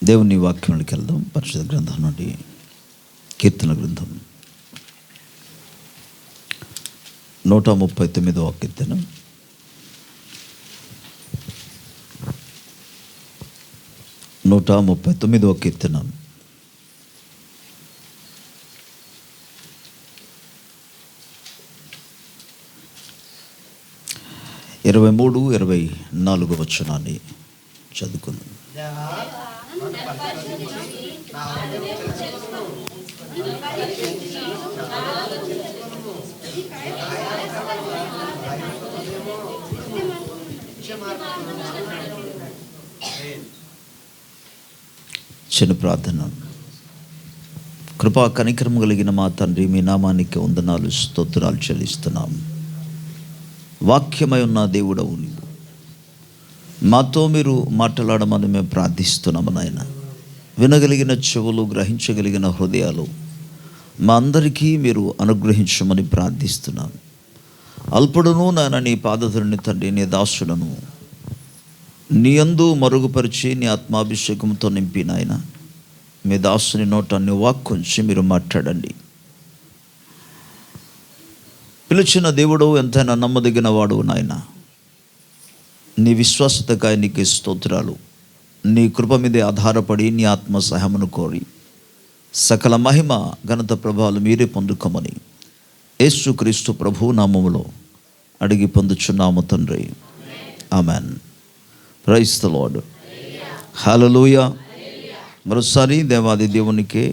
దేవుని వాక్యంలోకి వెళ్దాం. పరిశుద్ధ గ్రంథం నుండి కీర్తన గ్రంథం 139వ కీర్తన. నూట 39వ కీర్తన. ఇరవై 23-24 వచనాన్ని చదువుకుందాం. చిన్న ప్రార్థన. కృపా కనికరము కలిగిన మా తండ్రి, మీ నామానికి వందనాలు స్తోత్రాలు చెల్లిస్తున్నాం. వాక్యమై ఉన్న దేవుడవు నీవు. మాతో మీరు మాట్లాడమని మేము ప్రార్థిస్తున్నాము నాయన. వినగలిగిన చెవులు, గ్రహించగలిగిన హృదయాలు మా అందరికీ మీరు అనుగ్రహించమని ప్రార్థిస్తున్నాం. అల్పుడును నాయన నీ పాదధుని తండ్రి, నీ దాసుడను నీ యందు మరుగుపరిచి నీ ఆత్మాభిషేకంతో నింపి నాయన మీ దాసుని నోట నీ వాక్కుంచి మీరు మాట్లాడండి. పిలిచిన దేవుడు ఎంతైనా నమ్మదగిన వాడు నాయన. నీ విశ్వాసతకాయ నీకు స్తోత్రాలు. నీ కృప మీదే ఆధారపడి నీ ఆత్మ సహాయమును కోరి సకల మహిమ ఘనత ప్రభావాలు మీరే పొందుకోమని యేసుక్రీస్తు ప్రభు నామములో అడిగి పొందుచున్నాము తండ్రి. Amen. Praise the lord. Hallelujah. మరోసారి దేవాది దేవునికే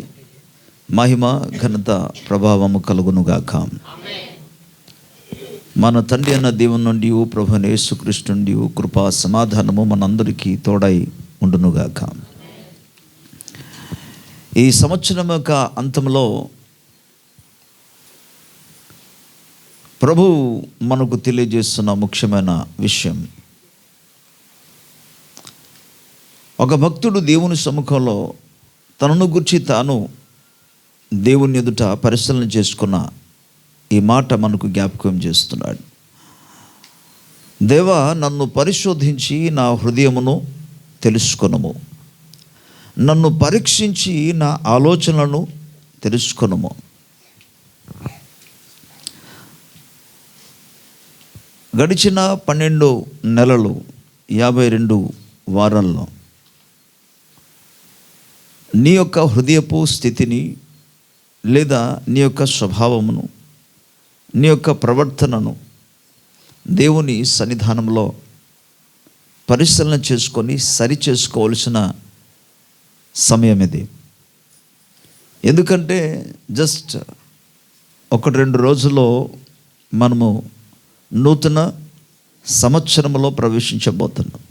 మహిమ ఘనత ప్రభావము కలుగునుగాక. మన తండ్రి అన్న దేవుని నుండి, ప్రభువైన యేసుక్రీస్తు నుండి కృపా సమాధానము మనందరికీ తోడై ఉండునుగాక. ఈ సంవత్సరం యొక్క అంతంలో ప్రభు మనకు తెలియజేస్తున్న ముఖ్యమైన విషయం, ఒక భక్తుడు దేవుని సముఖంలో తనను గురించి తాను దేవుని ఎదుట పరిశీలన చేసుకున్న ఈ మాట మనకు జ్ఞాపకం చేస్తున్నాడు. దేవా, నన్ను పరిశోధించి నా హృదయమును తెలుసుకొనుము, నన్ను పరీక్షించి నా ఆలోచనలను తెలుసుకొనుము. గడిచిన 12 నెలలు 52 వారాల్లో నీ యొక్క హృదయపు స్థితిని, లేదా నీ యొక్క స్వభావమును, నీ యొక్క ప్రవర్తనను దేవుని సన్నిధానంలో పరిశీలన చేసుకొని సరి చేసుకోవాల్సిన సమయం ఇది. ఎందుకంటే జస్ట్ 1-2 రోజుల్లో మనము నూతన సంవత్సరంలో ప్రవేశించబోతున్నాం.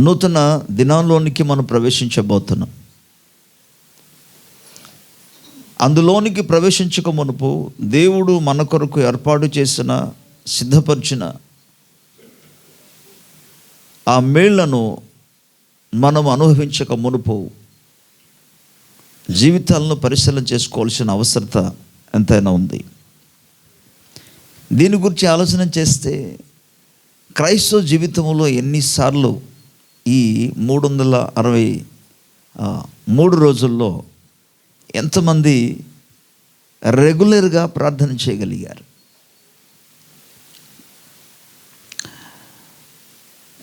నూతన దినాల్లోనికి మనం ప్రవేశించబోతున్నాం. అందులోనికి ప్రవేశించక మునుపు దేవుడు మన కొరకు ఏర్పాటు చేసిన, సిద్ధపరిచిన ఆ మేళ్లను మనం అనుభవించక మునుపు జీవితాలను పరిశీలన చేసుకోవాల్సిన అవసరత ఎంతైనా ఉంది. దీని గురించి ఆలోచన చేస్తే క్రైస్తవ జీవితంలో ఎన్నిసార్లు ఈ 363 రోజుల్లో ఎంతమంది రెగ్యులర్గా ప్రార్థన చేయగలిగారు?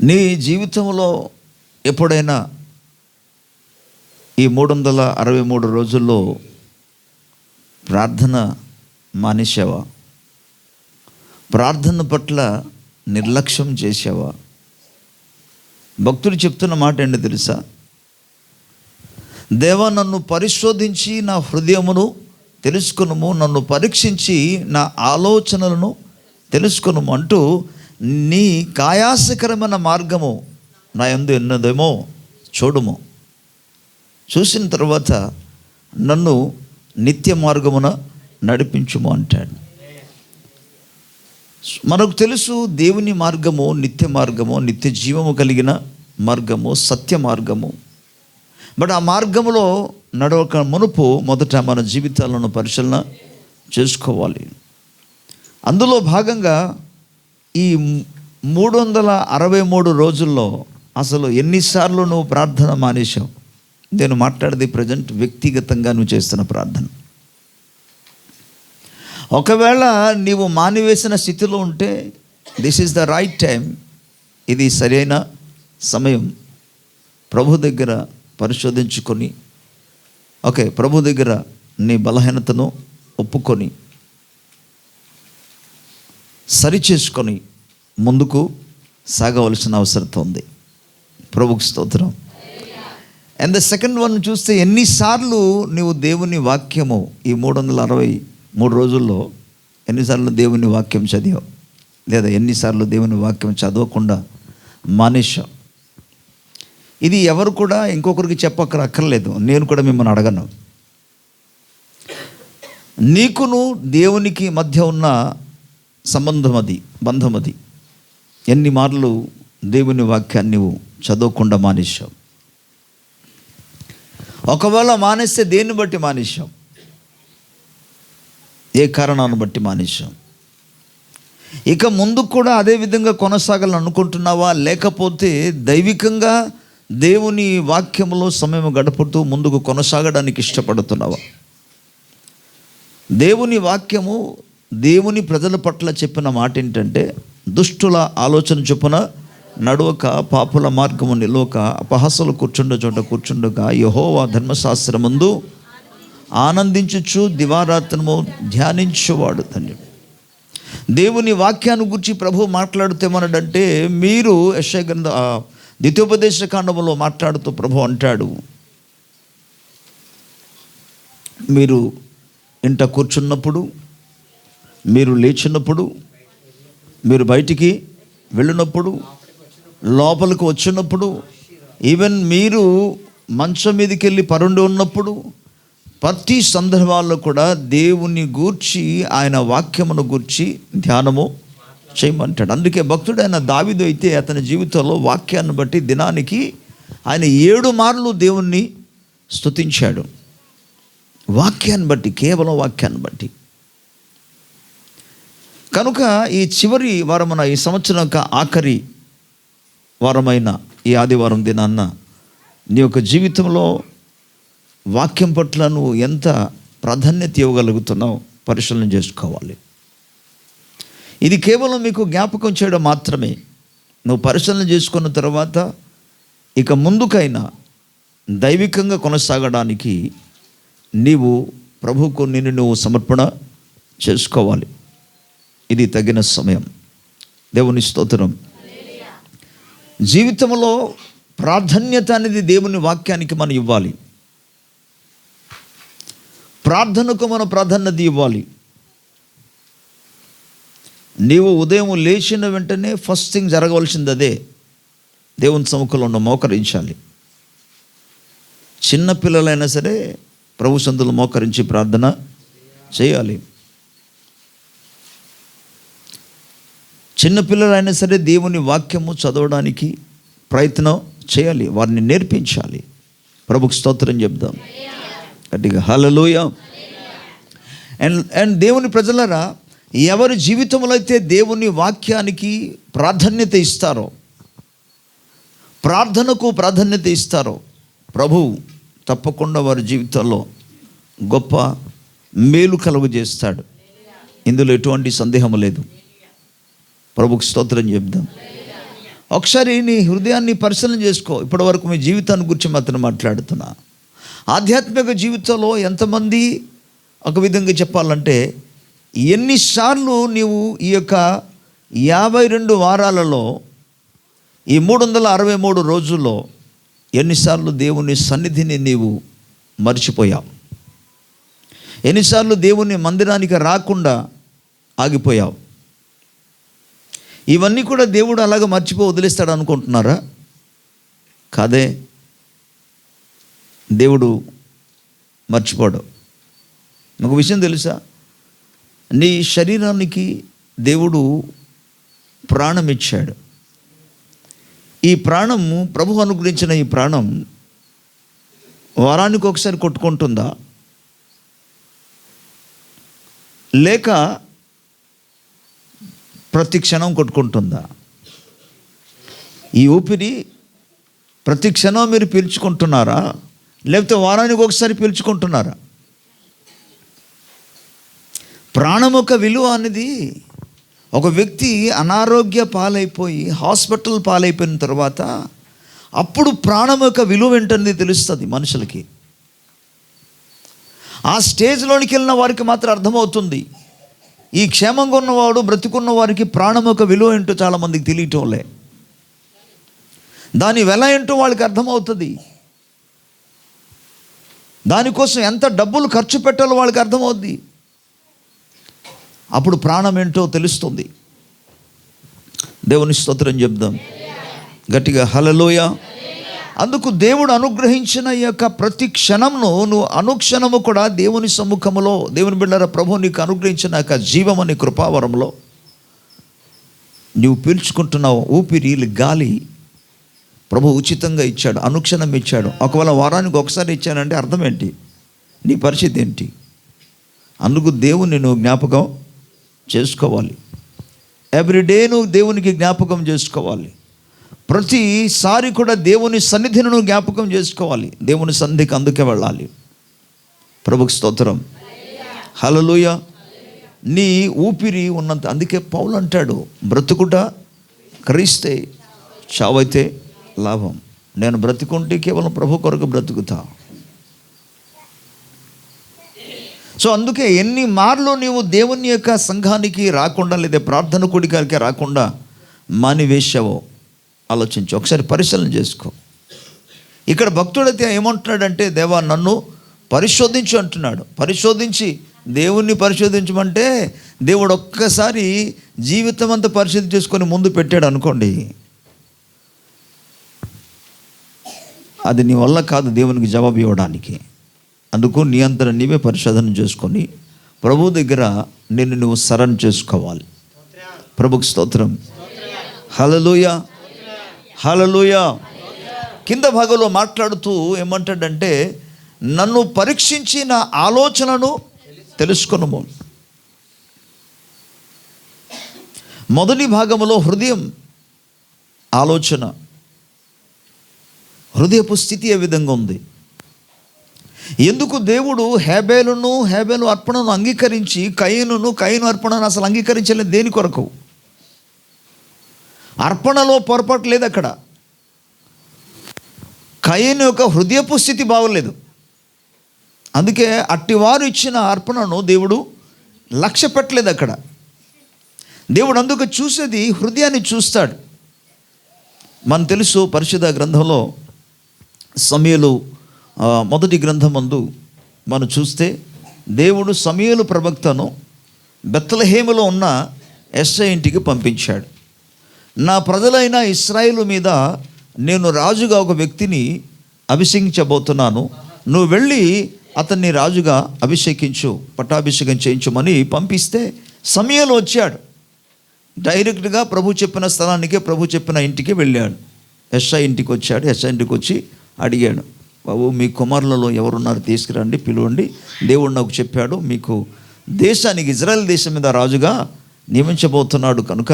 నీ జీవితంలో ఎప్పుడైనా ఈ 363 రోజుల్లో ప్రార్థన మానేశావా? ప్రార్థన పట్ల నిర్లక్ష్యం చేసావా? భక్తుడు చెప్తున్న మాట ఏంటో తెలుసా? దేవా, నన్ను పరిశోధించి నా హృదయమును తెలుసుకొనుము, నన్ను పరీక్షించి నా ఆలోచనలను తెలుసుకొనుము అంటూ, నీ కాయాసకరమైన మార్గము నా యందు ఎన్నదేమో చూడుము, చూసిన తర్వాత నన్ను నిత్య మార్గమున నడిపించుము అంటాడు. మనకు తెలుసు దేవుని మార్గము నిత్య మార్గము, నిత్య జీవము కలిగిన మార్గము, సత్య మార్గము. బట్ ఆ మార్గంలో నడవక మునుపు మొదట మన జీవితాలను పరిశీలన చేసుకోవాలి. అందులో భాగంగా ఈ 363 రోజుల్లో అసలు ఎన్నిసార్లు నువ్వు ప్రార్థన మానేశావు? నేను మాట్లాడేది ప్రజెంట్ వ్యక్తిగతంగా నువ్వు చేస్తున్న ప్రార్థన. ఒకవేళ నీవు మానివేసిన స్థితిలో ఉంటే this is the right time, ఇది సరైన సమయం. ప్రభు దగ్గర పరిశోధించుకొని, ఓకే, ప్రభు దగ్గర నీ బలహీనతను ఒప్పుకొని సరిచేసుకొని ముందుకు సాగవలసిన అవసరం ఉంది. ప్రభుకి స్తోత్రం. అండ్ ద సెకండ్ వన్ చూస్తే, ఎన్నిసార్లు నీవు దేవుని వాక్యము ఈ 363 రోజుల్లో ఎన్నిసార్లు దేవుని వాక్యం చదివావు, లేదా ఎన్నిసార్లు దేవుని వాక్యం చదవకుండా మానేశావు? ఇది ఎవరు కూడా ఇంకొకరికి చెప్పక్కర్లేదు. నేను కూడా మిమ్మల్ని అడగను. నీకును దేవునికి మధ్య ఉన్న సంబంధం అది, బంధం అది. ఎన్ని మార్లు దేవుని వాక్యాన్ని నువ్వు చదవకుండా మానేశావు? ఒకవేళ మానేస్తే దేన్ని బట్టి మానేశావు? ఏ కారణాన్ని బట్టి మానేశాం? ఇక ముందు కూడా అదే విధంగా కొనసాగాలని అనుకుంటున్నావా, లేకపోతే దైవికంగా దేవుని వాక్యంలో సమయం గడుపుతూ ముందుకు కొనసాగడానికి ఇష్టపడుతున్నావా? దేవుని వాక్యము దేవుని ప్రజల పట్ల చెప్పిన మాట ఏంటంటే, దుష్టుల ఆలోచన చొప్పున నడవక, పాపుల మార్గము నిలవక, అపహాసలు కూర్చుండ చోట కూర్చుండక, యెహోవా ధర్మశాస్త్రమందు ఆనందించుచు దివారాత్రము ధ్యానించువాడు ధన్యుడు. దేవుని వాక్యాన్ని గురించి ప్రభు మాట్లాడుతేమన్నాడంటే, మీరు యెషయా గ్రంథ ద్వితీయోపదేశ కాండములో మాట్లాడుతూ ప్రభు అంటాడు, మీరు ఇంట కూర్చున్నప్పుడు, మీరు లేచినప్పుడు, మీరు బయటికి వెళ్ళినప్పుడు, లోపలికి వచ్చినప్పుడు, ఈవెన్ మీరు మంచం మీదకి వెళ్ళి పరుండి ఉన్నప్పుడు, ప్రతి సందర్భాల్లో కూడా దేవుని గూర్చి, ఆయన వాక్యమును గూర్చి ధ్యానము చేయమంటాడు. అందుకే భక్తుడైన దావీదు అయితే అతని జీవితంలో వాక్యాన్ని బట్టి దినానికి ఆయన 7 మార్లు దేవుణ్ణి స్తుతించాడు. వాక్యాన్ని బట్టి, కేవలం వాక్యాన్ని బట్టి. కనుక ఈ చివరి వారమున, ఈ సంవత్సరం యొక్క ఆఖరి వారమైన ఈ ఆదివారం దినాన్న నీ యొక్క జీవితంలో వాక్యం పట్ల నువ్వు ఎంత ప్రాధాన్యత ఇవ్వగలుగుతున్నావు పరిశీలన చేసుకోవాలి. ఇది కేవలం మీకు జ్ఞాపకం చేయడం మాత్రమే. నువ్వు పరిశీలన చేసుకున్న తర్వాత ఇక ముందుకైనా దైవికంగా కొనసాగడానికి నీవు ప్రభువుకు నిన్ను నువ్వు సమర్పణ చేసుకోవాలి. ఇది తగిన సమయం. దేవుని స్తోత్రం. జీవితంలో ప్రాధాన్యత అనేది దేవుని వాక్యానికి మనం ఇవ్వాలి. ప్రార్థనకు మనం ప్రాధాన్యత ఇవ్వాలి. నీవు ఉదయం లేచిన వెంటనే ఫస్ట్ థింగ్ జరగవలసింది అదే, దేవుని సముఖంలో ఉన్న మోకరించాలి. చిన్నపిల్లలైనా సరే ప్రభు సందులో మోకరించి ప్రార్థన చేయాలి. చిన్నపిల్లలైనా సరే దేవుని వాక్యము చదవడానికి ప్రయత్నం చేయాలి, వారిని నేర్పించాలి. ప్రభుకు స్తోత్రం చెప్దాం గట్టిగా, హల్లెలూయా. అండ్ దేవుని ప్రజలరా, ఎవరి జీవితంలో అయితే దేవుని వాక్యానికి ప్రాధాన్యత ఇస్తారో, ప్రార్థనకు ప్రాధాన్యత ఇస్తారో, ప్రభు తప్పకుండా వారి జీవితంలో గొప్ప మేలు కలుగజేస్తాడు. ఇందులో ఎటువంటి సందేహం లేదు. ప్రభుకు స్తోత్రం చెప్దాం. ఒకసారి నీ హృదయాన్ని పరిశీలన చేసుకో. ఇప్పటివరకు మీ జీవితాన్ని గురించి మాత్రం మాట్లాడుతున్నా. ఆధ్యాత్మిక జీవితంలో ఎంతమంది, ఒక విధంగా చెప్పాలంటే, ఎన్నిసార్లు నీవు ఈ యొక్క 52 వారాలలో, ఈ 363 రోజుల్లో ఎన్నిసార్లు దేవుని సన్నిధిని నీవు మర్చిపోయావు? ఎన్నిసార్లు దేవుని మందిరానికి రాకుండా ఆగిపోయావు? ఇవన్నీ కూడా దేవుడు అలాగ మర్చిపో వదిలేస్తాడు అనుకుంటున్నారా? కాదే, దేవుడు మర్చిపోడు. ఒక విషయం తెలుసా? నీ శరీరానికి దేవుడు ప్రాణం ఇచ్చాడు. ఈ ప్రాణము, ప్రభు అనుగ్రహించిన ఈ ప్రాణం వారానికి ఒకసారి కొట్టుకుంటుందా, లేక ప్రతి క్షణం కొట్టుకుంటుందా? ఈ ఊపిరి ప్రతి క్షణం మీరు పీల్చుకుంటున్నారా, లేకపోతే వారానికి ఒకసారి పీల్చుకుంటున్నారా? ప్రాణం యొక్క విలువ అనేది, ఒక వ్యక్తి అనారోగ్య పాలైపోయి హాస్పిటల్ పాలైపోయిన తర్వాత అప్పుడు ప్రాణం యొక్క విలువ ఏంటనేది తెలుస్తుంది మనుషులకి. ఆ స్టేజ్లోనికి వెళ్ళిన వారికి మాత్రం అర్థమవుతుంది. ఈ క్షేమంగా ఉన్నవాడు, బ్రతికున్న వారికి ప్రాణం యొక్క విలువ ఏంటో చాలామందికి తెలియటంలే. దాని వెల ఏంటో వాళ్ళకి అర్థమవుతుంది. దానికోసం ఎంత డబ్బులు ఖర్చు పెట్టాలో వాళ్ళకి అర్థమవుద్ది. అప్పుడు ప్రాణం ఏంటో తెలుస్తుంది. దేవుని స్తోత్రం చెప్దాం గట్టిగా, హల్లెలూయ. అందుకు దేవుడు అనుగ్రహించిన ఈ యొక్క ప్రతి క్షణంను నువ్వు అనుక్షణము కూడా దేవుని సముఖములో, దేవుని బిడ్డలారా, ప్రభు నీకు అనుగ్రహించిన యొక్క జీవం అనే కృపావరంలో నువ్వు పీల్చుకుంటున్నావు ఊపిరి, గాలి ప్రభు ఉచితంగా ఇచ్చాడు, అనుక్షణం ఇచ్చాడు. ఒకవేళ వారానికి ఒకసారి ఇచ్చానంటే అర్థం ఏంటి? నీ పరిస్థితి ఏంటి? అందుకు దేవుని నువ్వు జ్ఞాపకం చేసుకోవాలి. ఎవ్రీడే నువ్వు దేవునికి జ్ఞాపకం చేసుకోవాలి. ప్రతిసారి కూడా దేవుని సన్నిధిని నువ్వు జ్ఞాపకం చేసుకోవాలి. దేవుని సన్నిధికి అందుకే వెళ్ళాలి. ప్రభుకు స్తోత్రం, హల్లెలూయా. నీ ఊపిరి ఉన్నంత, అందుకే పౌలు అంటాడు, బ్రతుకుట క్రీస్తే, చావైతే లాభం. నేను బ్రతుకుంటే కేవలం ప్రభు కొరకు బ్రతుకుతా. సో అందుకే ఎన్ని మార్లు నీవు దేవుని యొక్క సంఘానికి రాకుండా, లేదా ప్రార్థన కూడికలకి రాకుండా మానివేశావో ఆలోచించు, ఒకసారి పరిశీలన చేసుకో. ఇక్కడ భక్తుడైతే ఏమంటున్నాడంటే, దేవా నన్ను పరిశోధించు అంటున్నాడు. పరిశోధించి, దేవుణ్ణి పరిశోధించమంటే దేవుడు ఒక్కసారి జీవితం అంతా పరిశోధన చేసుకొని ముందు పెట్టాడు అనుకోండి, అది నీ వల్ల కాదు దేవునికి జవాబు ఇవ్వడానికి. అందుకు నీ అంతట నీవే పరిశోధన చేసుకొని ప్రభు దగ్గర నిన్ను నువ్వు సరణ చేసుకోవాలి. ప్రభుకు స్తోత్రం, హల్లెలూయా, హల్లెలూయా. కింద భాగంలో మాట్లాడుతూ ఏమంటాడంటే, నన్ను పరీక్షించి నా ఆలోచనను తెలుసుకొనుము. మొదటి భాగంలో హృదయం ఆలోచన, హృదయపు స్థితి ఏ విధంగా ఉంది. ఎందుకు దేవుడు హేబేలు అర్పణను అంగీకరించి కయీను అర్పణను అసలు అంగీకరించలేదు? దేని కొరకు? అర్పణలో పొరపాటు లేదు అక్కడ. కయీను యొక్క హృదయపు స్థితి బాగోలేదు. అందుకే అట్టివారు ఇచ్చిన అర్పణను దేవుడు లక్ష్య పెట్టలేదు అక్కడ. దేవుడు అందుకు చూసేది హృదయాన్ని చూస్తాడు. మనకు తెలుసు, పరిశుద్ధ గ్రంథంలో సమూయేలు మొదటి గ్రంథమందు మనం చూస్తే, దేవుడు సమూయేలు ప్రవక్తను బెత్లెహేములో ఉన్న యెష్షయి ఇంటికి పంపించాడు. నా ప్రజలైన ఇశ్రాయేలు మీద నేను రాజుగా ఒక వ్యక్తిని అభిషేకించబోతున్నాను, నువ్వు వెళ్ళి అతన్ని రాజుగా అభిషేకించు, పట్టాభిషేకం చేయించమని పంపిస్తే సమూయేలు వచ్చాడు. డైరెక్ట్గా ప్రభు చెప్పిన స్థలానికే, ప్రభు చెప్పిన ఇంటికి వెళ్ళాడు. యెష్షయి ఇంటికి వచ్చాడు. యెష్షయి ఇంటికి వచ్చి అడిగాడు, బాబు మీ కుమారులలో ఎవరున్నారు తీసుకురండి, పిలువండి. దేవుడు నాకు చెప్పాడు, మీకు దేశానికి, ఇజ్రాయెల్ దేశం మీద రాజుగా నియమించబోతున్నాడు కనుక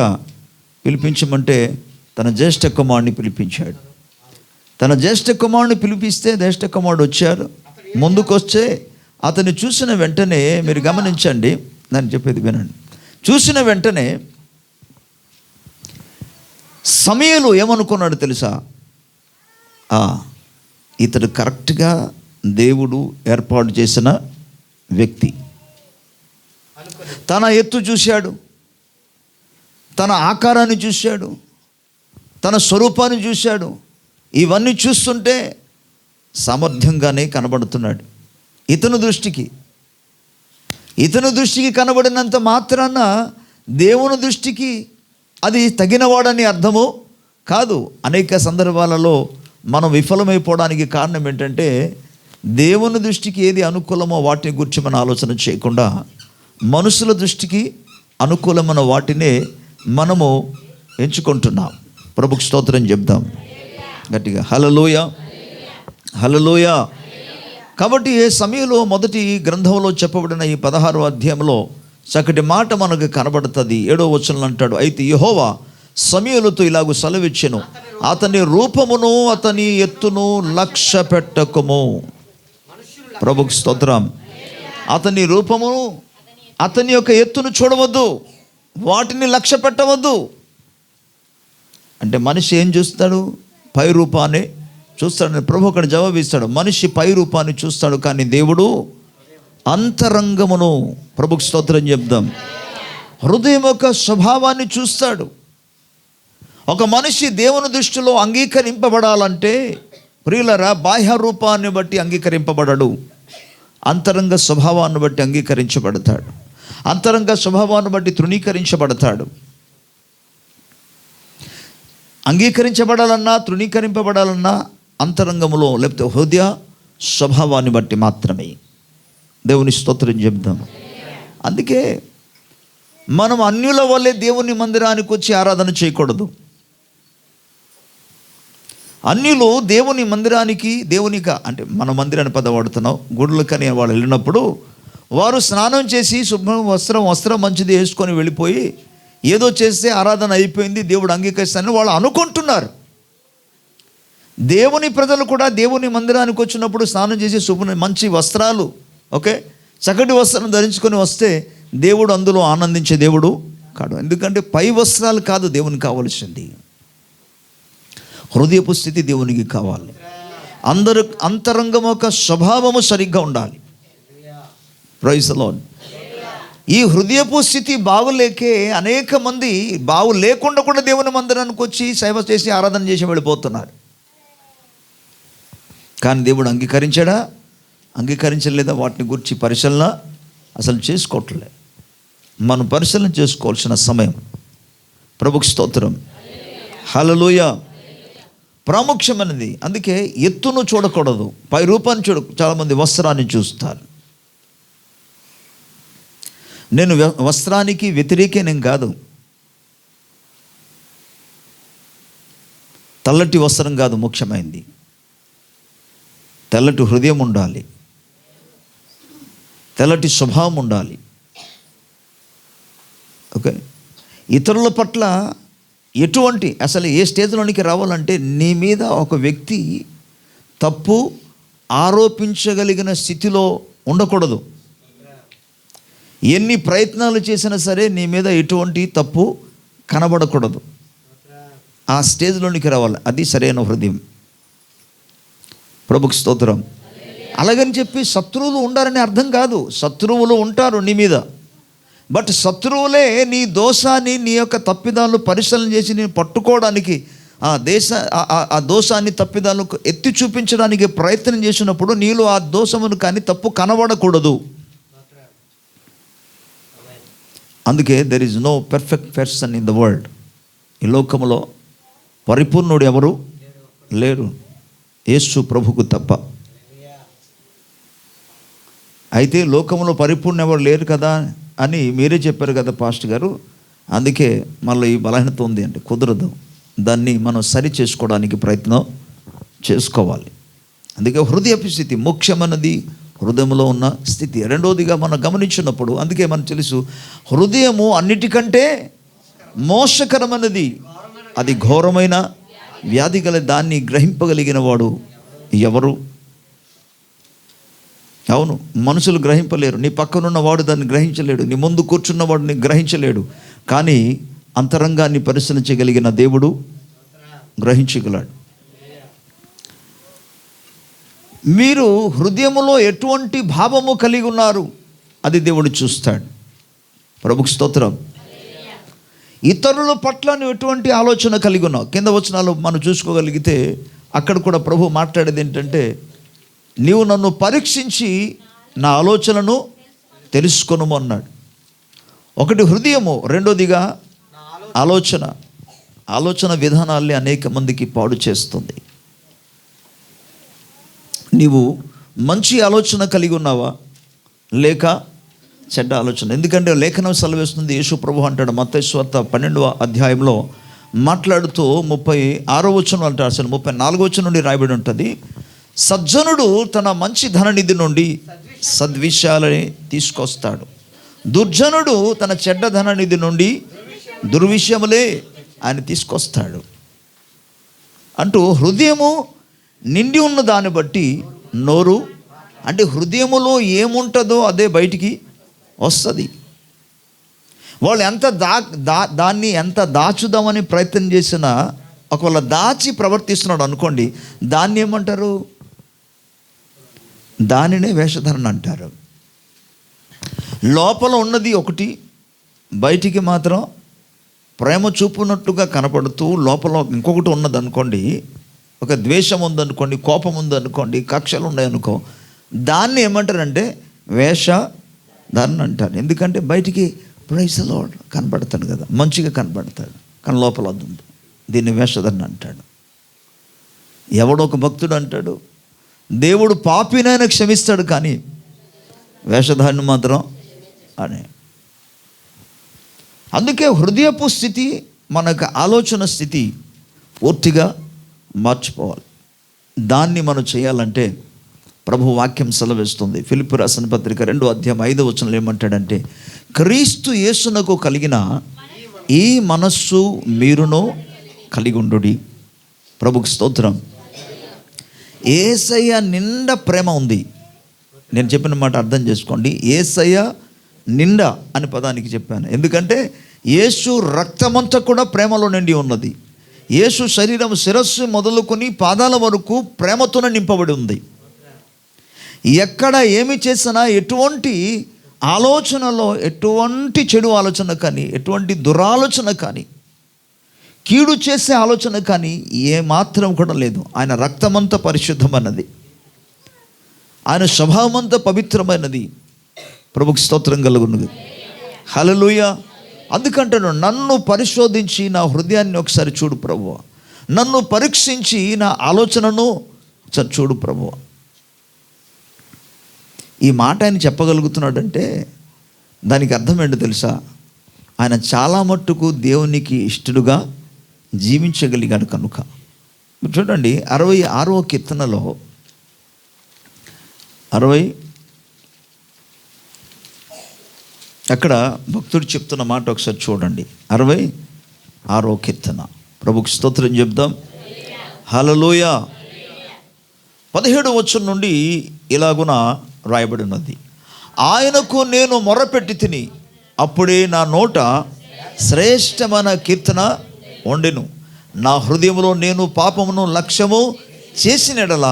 పిలిపించమంటే తన జ్యేష్ఠ కుమారుని పిలిపించాడు. తన జ్యేష్ఠ కుమారుని పిలిపిస్తే జ్యేష్ఠ కుమారుడు వచ్చారు. ముందుకు వచ్చే అతన్ని చూసిన వెంటనే, మీరు గమనించండి, నేను చెప్పేది వినండి. చూసిన వెంటనే సమూయేలు ఏమనుకున్నాడు తెలుసా? ఇతడు కరెక్ట్గా దేవుడు ఏర్పాటు చేసిన వ్యక్తి. తన ఎత్తు చూశాడు, తన ఆకారాన్ని చూశాడు, తన స్వరూపాన్ని చూశాడు. ఇవన్నీ చూస్తుంటే సామర్థ్యంగానే కనబడుతున్నాడు. ఇతని దృష్టికి కనబడినంత మాత్రాన దేవుని దృష్టికి అది తగినవాడని అర్థము కాదు. అనేక సందర్భాలలో మనం విఫలమైపోవడానికి కారణం ఏంటంటే, దేవుని దృష్టికి ఏది అనుకూలమో వాటిని గురించి మనం ఆలోచన చేయకుండా మనుషుల దృష్టికి అనుకూలమైన వాటినే మనము ఎంచుకుంటున్నాం. ప్రభుకు స్తోత్రం చెప్దాం గట్టిగా, హల్లెలూయా, హల్లెలూయా. కాబట్టి ఏ సమయంలో మొదటి గ్రంథంలో చెప్పబడిన ఈ 16వ అధ్యాయంలో చక్కటి మాట మనకు కనబడుతుంది. 7వ వచనంలో అంటాడు, అయితే యెహోవా సమూయేలుతో ఇలాగూ సెలవిచ్చెను, అతని రూపమును అతని ఎత్తును లక్ష్య పెట్టకుము. ప్రభుకు స్తోత్రం. అతని రూపమును అతని యొక్క ఎత్తును చూడవద్దు, వాటిని లక్ష్య పెట్టవద్దు. అంటే మనిషి ఏం చూస్తాడు? పై రూపాన్ని చూస్తాడు. ప్రభు అక్కడ జవాబు ఇస్తాడు, మనిషి పై రూపాన్ని చూస్తాడు కానీ దేవుడు అంతరంగమును. ప్రభుకు స్తోత్రం చెప్దాం. హృదయం యొక్క స్వభావాన్ని చూస్తాడు. ఒక మనిషి దేవుని దృష్టిలో అంగీకరింపబడాలంటే ప్రియులరా, బాహ్య రూపాన్ని బట్టి అంగీకరింపబడడు, అంతరంగ స్వభావాన్ని బట్టి అంగీకరించబడతాడు. అంతరంగ స్వభావాన్ని బట్టి తృణీకరించబడతాడు. అంగీకరించబడాలన్నా తృణీకరింపబడాలన్నా అంతరంగములో లేకపోతే హృదయ స్వభావాన్ని బట్టి మాత్రమే. దేవుని స్తోత్రం చెప్దాం. అందుకే మనం అన్యుల వల్లే దేవుని మందిరానికి వచ్చి ఆరాధన చేయకూడదు. అన్యులు దేవుని మందిరానికి, అంటే మన మందిరాన్ని పద వాడుతున్నాం, గుడులకని వాళ్ళు వెళ్ళినప్పుడు వారు స్నానం చేసి శుభ్రం వస్త్రం మంచిది వేసుకొని వెళ్ళిపోయి ఏదో చేస్తే ఆరాధన అయిపోయింది, దేవుడు అంగీకరిస్తానని వాళ్ళు అనుకుంటున్నారు. దేవుని ప్రజలు కూడా దేవుని మందిరానికి వచ్చినప్పుడు స్నానం చేసి మంచి వస్త్రాలు, చక్కటి వస్త్రం ధరించుకొని వస్తే దేవుడు అందులో ఆనందించే దేవుడు కాదు. ఎందుకంటే పై వస్త్రాలు కాదు దేవునికి కావలసింది, హృదయపు స్థితి దేవునికి కావాలి. అంతరంగం యొక్క స్వభావము సరిగ్గా ఉండాలి. Praise the lord. ఈ హృదయపు స్థితి బాగులేకే అనేక మంది బాగు లేకుండా కూడా దేవుని మందిరానికి వచ్చి సేవ చేసి ఆరాధన చేసి వెళ్ళిపోతున్నారు. కానీ దేవుడు అంగీకరించాడా? అంగీకరించలేదా? వాటిని గురించి పరిశీలన అసలు చేసుకోవట్లేదు. మనం పరిశీలన చేసుకోవాల్సిన సమయం. ప్రభుకు స్తోత్రం. హల్లెలూయా. ప్రాముఖ్యమైనది. అందుకే ఎత్తును చూడకూడదు, పై రూపాన్ని చాలామంది వస్త్రాన్ని చూస్తారు. నేను వస్త్రానికి వ్యతిరేకేనేం కాదు. తెల్లటి వస్త్రం కాదు ముఖ్యమైనది, తెల్లటి హృదయం ఉండాలి, తెల్లటి స్వభావం ఉండాలి. ఇతరుల పట్ల అసలు ఏ స్టేజ్లోనికి రావాలంటే నీ మీద ఒక వ్యక్తి తప్పు ఆరోపించగలిగిన స్థితిలో ఉండకూడదు. ఎన్ని ప్రయత్నాలు చేసినా సరే నీ మీద ఎటువంటి తప్పు కనబడకూడదు. ఆ స్టేజ్లోనికి రావాలి. అది సరైన హృదయం. ప్రభుకు స్తోత్రం. అలాగని చెప్పి శత్రువులు ఉండారని అర్థం కాదు. శత్రువులు ఉంటారు నీ మీద, బట్ శత్రువులే నీ దోషాన్ని, నీ యొక్క తప్పిదాలను పరిశీలన చేసి నేను పట్టుకోవడానికి, ఆ దోషాన్ని తప్పిదాలను ఎత్తి చూపించడానికి ప్రయత్నం చేసినప్పుడు నీలో ఆ దోషమును కానీ తప్పు కనబడకూడదు. అందుకే there is no perfect person in the world. ఈ లోకంలో పరిపూర్ణుడు ఎవరు లేరు, యేసు ప్రభుకు తప్ప. అయితే లోకంలో పరిపూర్ణ ఎవరు లేరు కదా అని మీరే చెప్పారు కదా పాస్టర్ గారు. అందుకే మళ్ళీ ఈ బలహీనత ఉంది అంటే కుదరదు. దాన్ని మనం సరి చేసుకోవడానికి ప్రయత్నం చేసుకోవాలి. అందుకే హృదయపు స్థితి ముఖ్యమైనది, హృదయంలో ఉన్న స్థితి. రెండవదిగా మనం గమనించినప్పుడు, అందుకే మనకు తెలుసు హృదయము అన్నిటికంటే మోసకరమైనది, అది ఘోరమైన వ్యాధి గల దాన్ని గ్రహింపగలిగిన వాడు ఎవరు? అవును, మనుషులు గ్రహింపలేరు. నీ పక్కనున్న వాడు దాన్ని గ్రహించలేడు, నీ ముందు కూర్చున్న వాడిని గ్రహించలేడు. కానీ అంతరంగాన్ని పరిశీలించగలిగిన దేవుడు గ్రహించగలడు. మీరు హృదయములో ఎటువంటి భావము కలిగి ఉన్నారు అది దేవుడు చూస్తాడు. ప్రభుకు స్తోత్రం. ఇతరుల పట్ల నువ్వు ఎటువంటి ఆలోచన కలిగి ఉన్నావు? కింద వచనాలు మనం చూసుకోగలిగితే అక్కడ కూడా ప్రభు మాట్లాడేది ఏంటంటే, నీవు నన్ను పరీక్షించి నా ఆలోచనను తెలుసుకొనుము అన్నాడు. ఒకటి హృదయము, రెండోదిగా ఆలోచన విధానాల్ని అనేక మందికి పాడు చేస్తుంది. నీవు మంచి ఆలోచన కలిగి ఉన్నావా లేక చెడ్డ ఆలోచన? ఎందుకంటే లేఖనం సెలవిస్తుంది, యేసు ప్రభు అంటాడు మత్తయి సువార్త 12వ అధ్యాయంలో మాట్లాడుతూ 36వ వచనం అంటాడు, అసలు 34వ వచనం నుండి రాయబడి ఉంటుంది. సజ్జనుడు తన మంచి ధననిధి నుండి సద్విషయాలని తీసుకొస్తాడు, దుర్జనుడు తన చెడ్డ ధననిధి నుండి దుర్విషయములే ఆయన తీసుకొస్తాడు. అంటూ హృదయము నిండి ఉన్న దాన్ని బట్టి నోరు, అంటే హృదయములో ఏముంటుందో అదే బయటికి వస్తుంది. వాళ్ళు ఎంత దాన్ని ఎంత దాచుదామని ప్రయత్నం చేసినా, ఒకవేళ దాచి ప్రవర్తిస్తున్నాడు అనుకోండి, దాన్ని ఏమంటారు? దానినే వేషధారణ అంటారు. లోపల ఉన్నది ఒకటి, బయటికి మాత్రం ప్రేమ చూపునట్టుగా కనపడుతూ లోపల ఇంకొకటి ఉన్నది అనుకోండి. ఒక ద్వేషం ఉందనుకోండి, కోపం ఉందనుకోండి, కక్షలు ఉన్నాయనుకో, దాన్ని ఏమంటారంటే వేషధారణ అంటారు. ఎందుకంటే బయటికి ప్రైజ్ ది లార్డ్ కనపడతాడు కదా, మంచిగా కనపడతాడు, కానీ లోపల వద్దు. దీన్ని వేషధారణ అంటాడు. ఎవడో ఒక భక్తుడు అంటాడు, దేవుడు పాపినైనా క్షమిస్తాడు కానీ వేషధారణ మాత్రం అని. అందుకే హృదయపు స్థితి, మనకు ఆలోచన స్థితి పూర్తిగా మార్చిపోవాలి. దాన్ని మనం చేయాలంటే ప్రభు వాక్యం సెలవిస్తుంది. ఫిలిప్పీ రాసిన పత్రిక 2:5 ఏమంటాడంటే, క్రీస్తు యేసునకు కలిగిన ఈ మనస్సు మీరును కలిగి ఉండుడి. ప్రభుకు స్తోత్రం. యేసయ్య నిండా ప్రేమ ఉంది. నేను చెప్పిన మాట అర్థం చేసుకోండి. యేసయ్య నిండా అని పదానికి చెప్పాను, ఎందుకంటే యేసు రక్తమంతా కూడా ప్రేమలో నిండి ఉన్నది. యేసు శరీరం శిరస్సు మొదలుకొని పాదాల వరకు ప్రేమతోనే నింపబడి ఉంది. ఎక్కడ ఏమి చేసినా, ఎటువంటి ఆలోచనలో ఎటువంటి చెడు ఆలోచన కానీ, ఎటువంటి దురాలోచన కానీ, కీడు చేసే ఆలోచన కానీ ఏమాత్రం కూడా లేదు. ఆయన రక్తమంతా పరిశుద్ధమైనది, ఆయన స్వభావమంతా పవిత్రమైనది. ప్రభుకి స్తోత్రం కలుగును. హల్లెలూయా. అందుకంటాను, నన్ను పరిశోధించి నా హృదయాన్ని ఒకసారి చూడు ప్రభువా, నన్ను పరీక్షించి నా ఆలోచనను ఒకసారి చూడు ప్రభువా. ఈ మాట ఆయన చెప్పగలుగుతున్నాడంటే దానికి అర్థం ఏంటో తెలుసా? ఆయన చాలా మట్టుకు దేవునికి ఇష్టడుగా జీవించగలిగాడు కనుక. చూడండి 66వ కీర్తనలో 60 అక్కడ భక్తుడు చెప్తున్న మాట ఒకసారి చూడండి. 66వ కీర్తన. ప్రభుకి స్తోత్రం చెప్దాం. హల్లెలూయా. 17వ వచనం నుండి ఇలాగున రాయబడి ఉన్నది, ఆయనకు నేను మొరపెట్టి తిని, అప్పుడే నా నోట శ్రేష్టమైన కీర్తన ఉండెను. నా హృదయంలో నేను పాపమును లక్ష్యము చేసిన ఎడల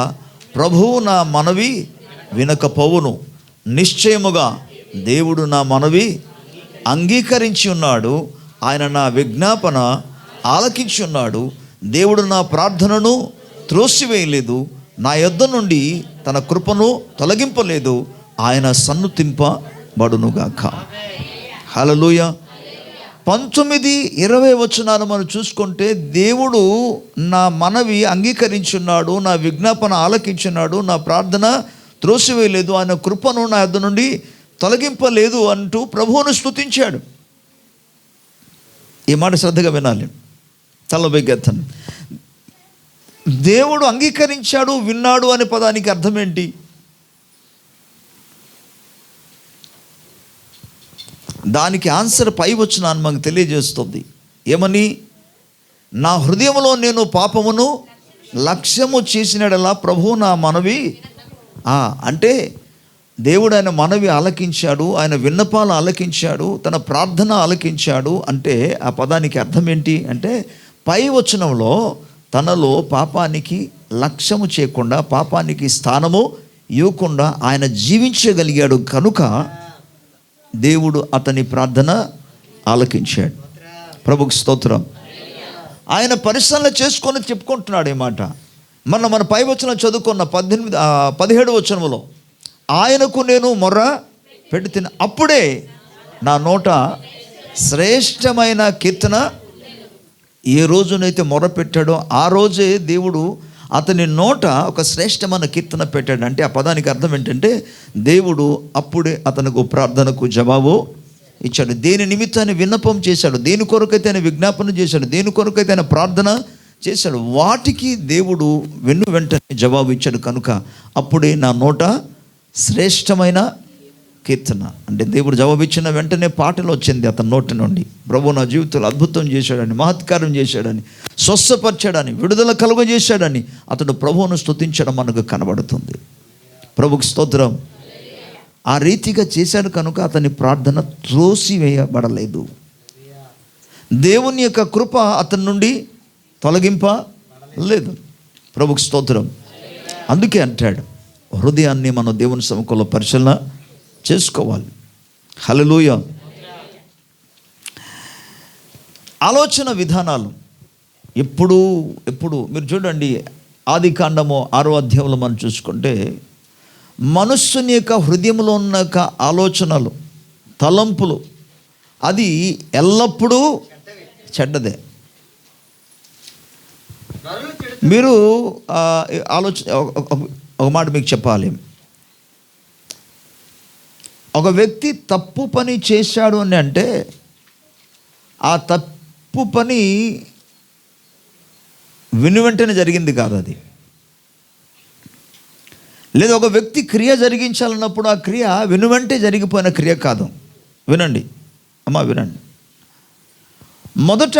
ప్రభువు నా మనవి వినకపోవును. నిశ్చయముగా దేవుడు నా మనవి అంగీకరించి ఉన్నాడు. ఆయన నా విజ్ఞాపన ఆలకించి ఉన్నాడు. దేవుడు నా ప్రార్థనను త్రోసివేయలేదు. నా యొద్ద నుండి తన కృపను తొలగింపలేదు. ఆయన సన్నుతింపబడునుగాక. హల్లెలూయా. 19-20 వచనాలు మనం చూసుకుంటే, దేవుడు నా మనవి అంగీకరించున్నాడు, నా విజ్ఞాపన ఆలకించున్నాడు, నా ప్రార్థన త్రోసివేయలేదు, ఆయన కృపను నా యొద్ద నుండి తొలగింపలేదు అంటూ ప్రభువును స్తుతించాడు. ఈ మాట శ్రద్ధగా వినాలి. తలబెగ్గెత్తను. దేవుడు అంగీకరించాడు, విన్నాడు అనే పదానికి అర్థం ఏంటి? దానికి ఆన్సర్ పై వచనం మనకు తెలియజేస్తుంది. ఏమని? నా హృదయంలో నేను పాపమును లక్ష్యము చేసినడలా ప్రభువు నా మనవి. అంటే దేవుడు ఆయన మనవి ఆలకించాడు, ఆయన విన్నపాలు ఆలకించాడు, తన ప్రార్థన ఆలకించాడు. అంటే ఆ పదానికి అర్థం ఏంటి అంటే, పై వచనంలో తనలో పాపానికి లక్ష్యము చేయకుండా, పాపానికి స్థానము ఇవ్వకుండా ఆయన జీవించగలిగాడు కనుక దేవుడు అతని ప్రార్థన ఆలకించాడు. ప్రభుకి స్తోత్రం. ఆయన పరిశీలన చేసుకొని చెప్పుకుంటున్నాడు ఈ మాట. మన పై వచనం చదువుకున్న 17 వచనంలో, ఆయనకు నేను మొర్ర పెట్టి తిన, అప్పుడే నా నోట శ్రేష్టమైన కీర్తన. ఏ రోజునైతే మొర్ర పెట్టాడో ఆ రోజే దేవుడు అతని నోట ఒక శ్రేష్టమైన కీర్తన పెట్టాడు. అంటే ఆ పదానికి అర్థం ఏంటంటే, దేవుడు అప్పుడే అతనికి ప్రార్థనకు జవాబు ఇచ్చాడు. దేని నిమిత్తాన్ని విన్నపం చేశాడు, దేని కొరకైతే ఆయన విజ్ఞాపన చేశాడు, దేని కొరకైతే ఆయన ప్రార్థన చేశాడు, వాటికి దేవుడు వెంటనే జవాబు ఇచ్చాడు. కనుక అప్పుడే నా నోట శ్రేష్టమైన కీర్తన. అంటే దేవుడు జవాబిచ్చిన వెంటనే పాటలు వచ్చింది అతని నోటి నుండి. ప్రభు నా జీవితంలో అద్భుతం చేశాడని, మహత్కారం చేశాడని, స్వస్థపరిచాడని, విడుదల కలుగజేశాడని అతడు ప్రభువును స్తుతించడం మనకు కనబడుతుంది. ప్రభుకి స్తోత్రం. ఆ రీతిగా చేశాడు కనుక అతని ప్రార్థన త్రోసివేయబడలేదు. దేవుని యొక్క కృప అతని నుండి తొలగింపలేదు. ప్రభుకి స్తోత్రం. అందుకే అంటాడు, హృదయాన్ని మనం దేవుని సముఖంలో పరిశీలన చేసుకోవాలి. హల్లెలూయా. ఆలోచన విధానాలు ఎప్పుడు మీరు చూడండి, ఆది కాండము 6వ అధ్యాయంలో మనం చూసుకుంటే మనుష్యుని యొక్క హృదయంలో ఉన్న ఆలోచనలు, తలంపులు అది ఎల్లప్పుడూ చెడ్డదే. మీరు ఒక మాట మీకు చెప్పాలి. ఒక వ్యక్తి తప్పు పని చేశాడు అని అంటే ఆ తప్పు పని వెంటనే జరిగింది కాదు అది. లేదా ఒక వ్యక్తి క్రియ జరిగించాలన్నప్పుడు ఆ క్రియ వెంటే జరిగిపోయిన క్రియ కాదు. వినండి అమ్మా, వినండి. మొదట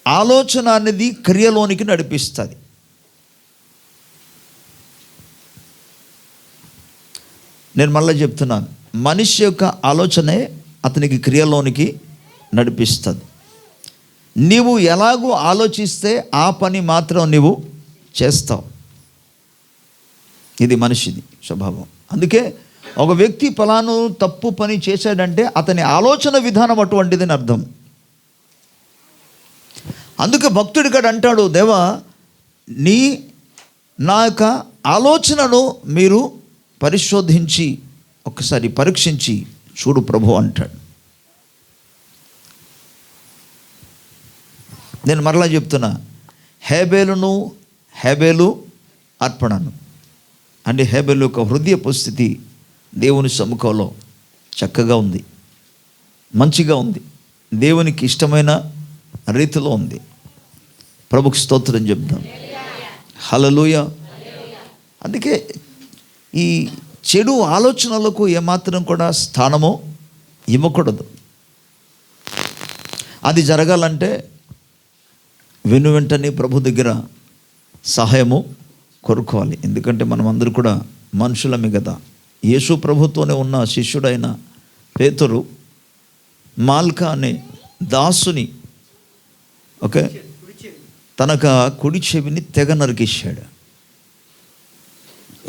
ఆలోచన అనేది క్రియలోనికి నడిపిస్తుంది. నేను మళ్ళీ చెప్తున్నాను, మనిషి యొక్క ఆలోచనే అతనికి క్రియలోనికి నడిపిస్తుంది. నీవు ఎలాగూ ఆలోచిస్తే ఆ పని మాత్రం నీవు చేస్తావు. ఇది మనిషిది స్వభావం. అందుకే ఒక వ్యక్తి ఫలాను తప్పు పని చేశాడంటే అతని ఆలోచన విధానం అటువంటిదని అర్థం. అందుకే భక్తుడి కాడ అంటాడు, దేవా నా యొక్క ఆలోచనను మీరు పరిశోధించి ఒకసారి పరీక్షించి చూడు ప్రభు అంటాడు. నేను మరలా చెప్తున్నా, హేబేలు అర్పణను అంటే హేబేలు యొక్క హృదయ పరిస్థితి దేవుని సముఖంలో చక్కగా ఉంది, మంచిగా ఉంది, దేవునికి ఇష్టమైన రీతిలో ఉంది. ప్రభుకి స్తోత్రం చెప్దాం. హల్లెలూయా. అందుకే ఈ చెడు ఆలోచనలకు ఏమాత్రం కూడా స్థానము ఇవ్వకూడదు. అది జరగాలంటే వెంటనే ప్రభు దగ్గర సహాయము కోరుకోవాలి. ఎందుకంటే మనం అందరూ కూడా మనుషులమే కదా. యేసు ప్రభుతోనే ఉన్న శిష్యుడైన పేతురు మాల్కా అనే దాసుని తనక కుడి చెవిని తెగ నరికేశాడు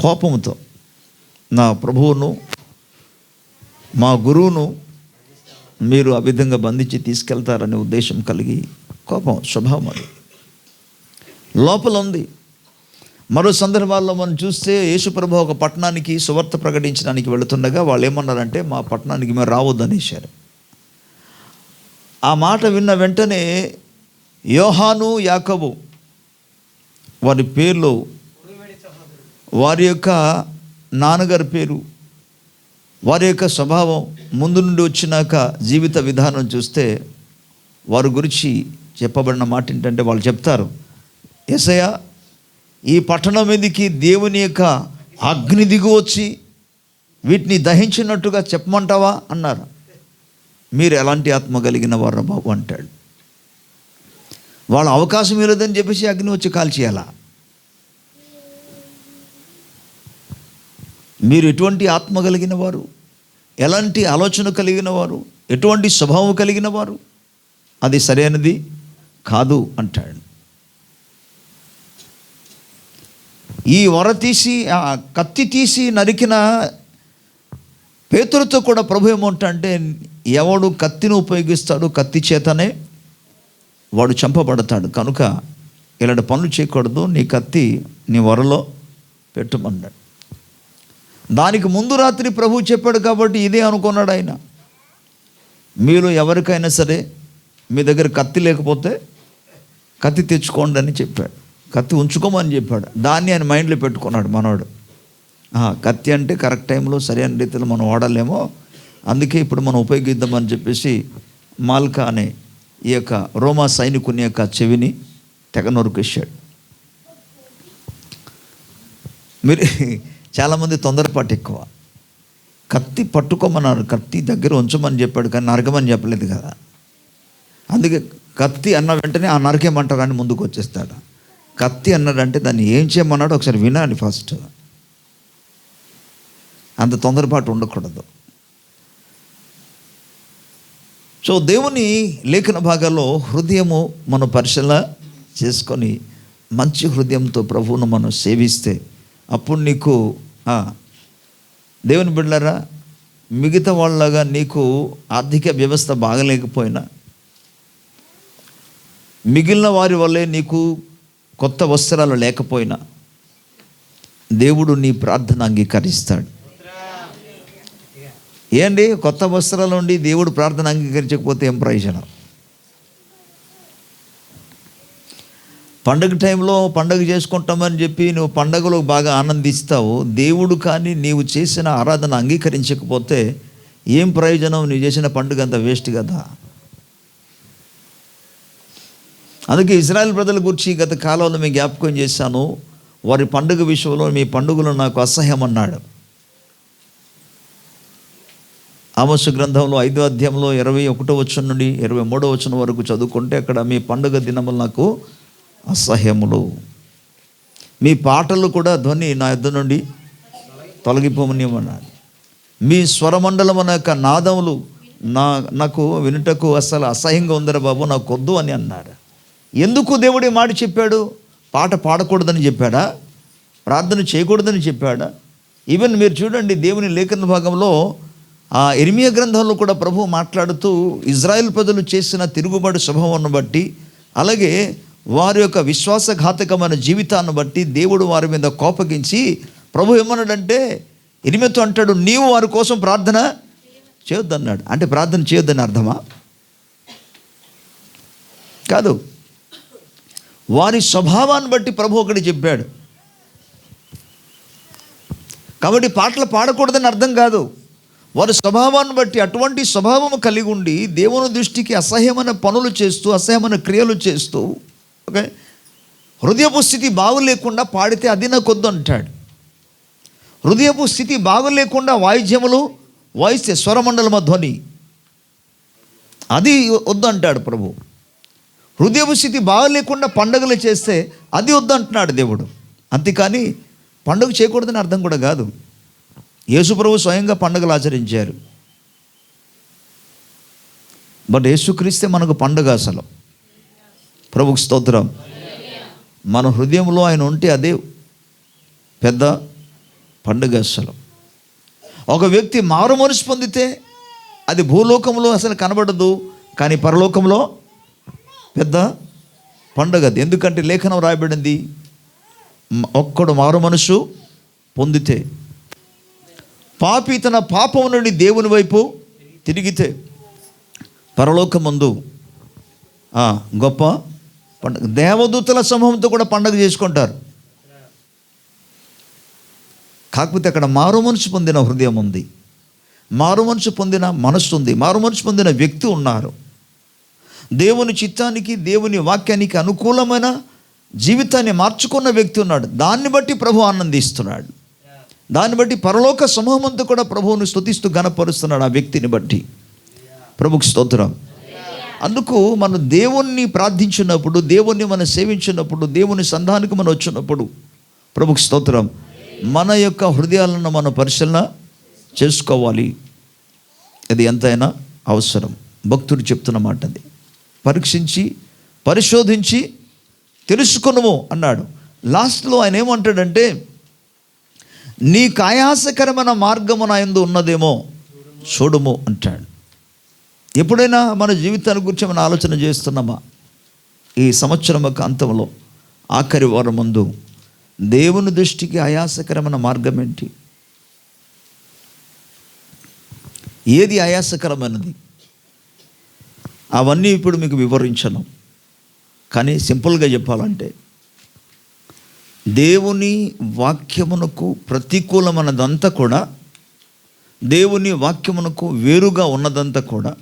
కోపంతో. నా ప్రభువును మా గురువును మీరు ఆ విధంగా బంధించి తీసుకెళ్తారనే ఉద్దేశం కలిగి, కోపం స్వభావం అది లోపల ఉంది. మరో సందర్భాల్లో మనం చూస్తే యేసుప్రభు ఒక పట్టణానికి సువార్త ప్రకటించడానికి వెళుతుండగా వాళ్ళు ఏమన్నారంటే, మా పట్టణానికి మేము రావద్దు అనేశారు. ఆ మాట విన్న వెంటనే యోహాను, యాకోబు వారి పేర్లు, వారి యొక్క నాన్నగారి పేరు, వారి యొక్క స్వభావం, ముందు నుండి వచ్చినాక జీవిత విధానం చూస్తే వారి గురించి చెప్పబడిన మాట ఏంటంటే, వాళ్ళు చెప్తారు, యేసయ్య ఈ పట్టణం మీదకి దేవుని యొక్క అగ్ని దిగు వచ్చి వీటిని దహించినట్టుగా చెప్పమంటావా అన్నారు. మీరు ఎలాంటి ఆత్మ కలిగిన వారు బాబు అంటాడు. వాళ్ళ అవకాశం లేదని చెప్పేసి అగ్ని వచ్చి కాల్చేయాలా? మీరు ఎటువంటి ఆత్మ కలిగిన వారు, ఎలాంటి ఆలోచన కలిగిన వారు, ఎటువంటి స్వభావం కలిగిన వారు, అది సరైనది కాదు అంటాడు. ఈ కత్తి తీసి నరికిన పేతురుతో కూడా ప్రభు ఏమంటే, ఎవడు కత్తిని ఉపయోగిస్తాడు కత్తి చేతనే వాడు చంపబడతాడు, కనుక ఇలాంటి పనులు చేయకూడదు, నీ కత్తి నీ వరలో పెట్టమన్నాడు. దానికి ముందు రాత్రి ప్రభు చెప్పాడు కాబట్టి ఇదే అనుకున్నాడు ఆయన. మీరు ఎవరికైనా సరే మీ దగ్గర కత్తి లేకపోతే కత్తి తెచ్చుకోండి అని చెప్పాడు. కత్తి ఉంచుకోమని చెప్పాడు. దాన్ని ఆయన మైండ్లో పెట్టుకున్నాడు మనవాడు. కత్తి అంటే కరెక్ట్ టైంలో సరైన రీతిలో మనం వాడాలేమో, అందుకే ఇప్పుడు మనం ఉపయోగిద్దామని చెప్పేసి మాల్కా అనే ఈ యొక్క రోమా సైనికుని యొక్క చెవిని తెగ నొరికేశాడు. మీరు చాలామంది తొందరపాటు ఎక్కువ. కత్తి పట్టుకోమన్నారు, కత్తి దగ్గర ఉంచమని చెప్పాడు కానీ నరకమని చెప్పలేదు కదా. అందుకే కత్తి అన్న వెంటనే ఆ నరకేమంటారు అని ముందుకు వచ్చేస్తాడు. కత్తి అన్నాడంటే దాన్ని ఏం చేయమన్నాడు ఒకసారి వినాలి ఫస్ట్. అంత తొందరపాటు ఉండకూడదు. సో దేవుని లేఖన భాగాల్లో హృదయము మనం పరిశీలన చేసుకొని మంచి హృదయంతో ప్రభువును మనం సేవిస్తే అప్పుడు నీకు దేవుని బిడ్డలారా, మిగతా వాళ్ళలాగా నీకు ఆర్థిక వ్యవస్థ బాగలేకపోయినా, మిగిలిన వారి వల్లే నీకు కొత్త వస్త్రాలు లేకపోయినా దేవుడు నీ ప్రార్థన అంగీకరిస్తాడు. ఏంటి కొత్త వస్త్రాలు ఉండి దేవుడు ప్రార్థన అంగీకరించకపోతే ఏం ప్రయోజనం? పండగ టైంలో పండగ చేసుకుంటామని చెప్పి నువ్వు పండగలో బాగా ఆనందిస్తావు. దేవుడు కానీ నీవు చేసిన ఆరాధన అంగీకరించకపోతే ఏం ప్రయోజనం? నువ్వు చేసిన పండుగ అంతా వేస్ట్ కదా. అందుకే ఇజ్రాయెల్ ప్రజల గురించి గత కాలంలో మేము జ్ఞాపకం చేశాను. వారి పండుగ విషయంలో మీ పండుగలు నాకు అసహ్యం అన్నాడు. ఆమోసు గ్రంథంలో 5వ అధ్యాయంలో 21వ వచనం నుండి 23వ వచనం వరకు చదువుకుంటే అక్కడ మీ పండుగ దినములు నాకు అసహ్యములు, మీ పాటలు కూడా ధ్వని నా యొద్ద నుండి తొలగిపోమనివ్వన్నాడు. మీ స్వరమండలం యొక్క నాదములు నాకు వినుటకు అసలు అసహ్యంగా ఉందరా బాబు, నాకు వద్దు అని అన్నాడు. ఎందుకు దేవుడి మాట చెప్పాడు? పాట పాడకూడదని చెప్పాడా? ప్రార్థన చేయకూడదని చెప్పాడా? ఈవెన్ మీరు చూడండి దేవుని లేఖన భాగంలో ఇర్మియా గ్రంథంలో కూడా ప్రభువు మాట్లాడుతూ ఇజ్రాయెల్ ప్రజలు చేసిన తిరుగుబాటు స్వభావాన్ని బట్టి, అలాగే వారి యొక్క విశ్వాసఘాతకమైన జీవితాన్ని బట్టి దేవుడు వారి మీద కోపగించి ప్రభు ఏమన్నాడంటే ఇర్మియాతో అంటాడు, నీవు వారి కోసం ప్రార్థన చేయొద్దన్నాడు. అంటే ప్రార్థన చేయొద్దని అర్థమా? కాదు, వారి స్వభావాన్ని బట్టి ప్రభు ఒకటి చెప్పాడు. కాబట్టి పాటలు పాడకూడదని అర్థం కాదు. వారి స్వభావాన్ని బట్టి అటువంటి స్వభావం కలిగి ఉండి దేవుని దృష్టికి అసహ్యమైన పనులు చేస్తూ, అసహ్యమైన క్రియలు చేస్తూ, ఓకే, హృదయపు స్థితి బాగులేకుండా పాడితే అది నాకు వద్దు అంటాడు. హృదయపు స్థితి బాగులేకుండా వాయిద్యములు వాయిస్తే స్వరమండలమ ధ్వని అది వద్దు అంటాడు ప్రభు. హృదయపు స్థితి బాగలేకుండా పండుగలు చేస్తే అది వద్దు అంటున్నాడు దేవుడు. అంతేకాని పండుగ చేయకూడదని అర్థం కూడా కాదు. యేసు ప్రభు స్వయంగా పండుగలు ఆచరించారు. బట్ యేసుక్రీస్తే మనకు పండుగ. అసలు ప్రభుకు స్తోత్రం. మన హృదయంలో ఆయన ఉంటే అదే పెద్ద పండుగ. అసలు ఒక వ్యక్తి మారు మనసు పొందితే అది భూలోకంలో అసలు కనబడదు, కానీ పరలోకంలో పెద్ద పండుగ. ఎందుకంటే లేఖనం రాయబడింది, ఒక్కడు మారు మనసు పొందితే, పాపి తన పాపం నుండి దేవుని వైపు తిరిగితే పరలోకమందు గొప్ప పండుగ. దేవదూతల సమూహంతో కూడా పండుగ చేసుకుంటారు. కాకపోతే అక్కడ మారు మనసు పొందిన హృదయం ఉంది, మారు మనసు పొందిన మనస్సు ఉంది, మారు మనసు పొందిన వ్యక్తి ఉన్నారు. దేవుని చిత్తానికి, దేవుని వాక్యానికి అనుకూలమైన జీవితాన్ని మార్చుకున్న వ్యక్తి ఉన్నాడు. దాన్ని బట్టి ప్రభు ఆనందిస్తున్నాడు. దాన్ని బట్టి పరలోక సమూహమంతా కూడా ప్రభువుని స్తుతిస్తూ ఘనపరుస్తున్నాడు ఆ వ్యక్తిని బట్టి. ప్రభుకు స్తోత్రం. అందుకు మనం దేవుణ్ణి ప్రార్థించినప్పుడు, దేవుణ్ణి మనం సేవించినప్పుడు, దేవుని సంధానికి మనం వచ్చినప్పుడు, ప్రభుకు స్తోత్రం, మన యొక్క హృదయాలను మనం పరిశీలన చేసుకోవాలి. అది ఎంతైనా అవసరం. భక్తుడు చెప్తున్న మాట అది. పరీక్షించి పరిశోధించి తెలుసుకొనుము అన్నాడు. లాస్ట్లో ఆయన ఏమంటాడంటే, నీకు ఆయాసకరమైన మార్గము నా యందు ఉన్నదేమో చూడుము అంటాడు. ఎప్పుడైనా మన జీవితాన్ని గురించి మనం ఆలోచన చేస్తున్నామా? ఈ సంవత్సరం యొక్క అంతంలో ఆఖరి వారం ముందు దేవుని దృష్టికి ఆయాసకరమైన మార్గం ఏంటి? ఏది ఆయాసకరమైనది? అవన్నీ ఇప్పుడు మీకు వివరించను, కానీ సింపుల్గా చెప్పాలంటే దేవుని వాక్యమునకు ప్రతికూలమైనదంతా కూడా, దేవుని వాక్యమునకు వేరుగా ఉన్నదంతా కూడా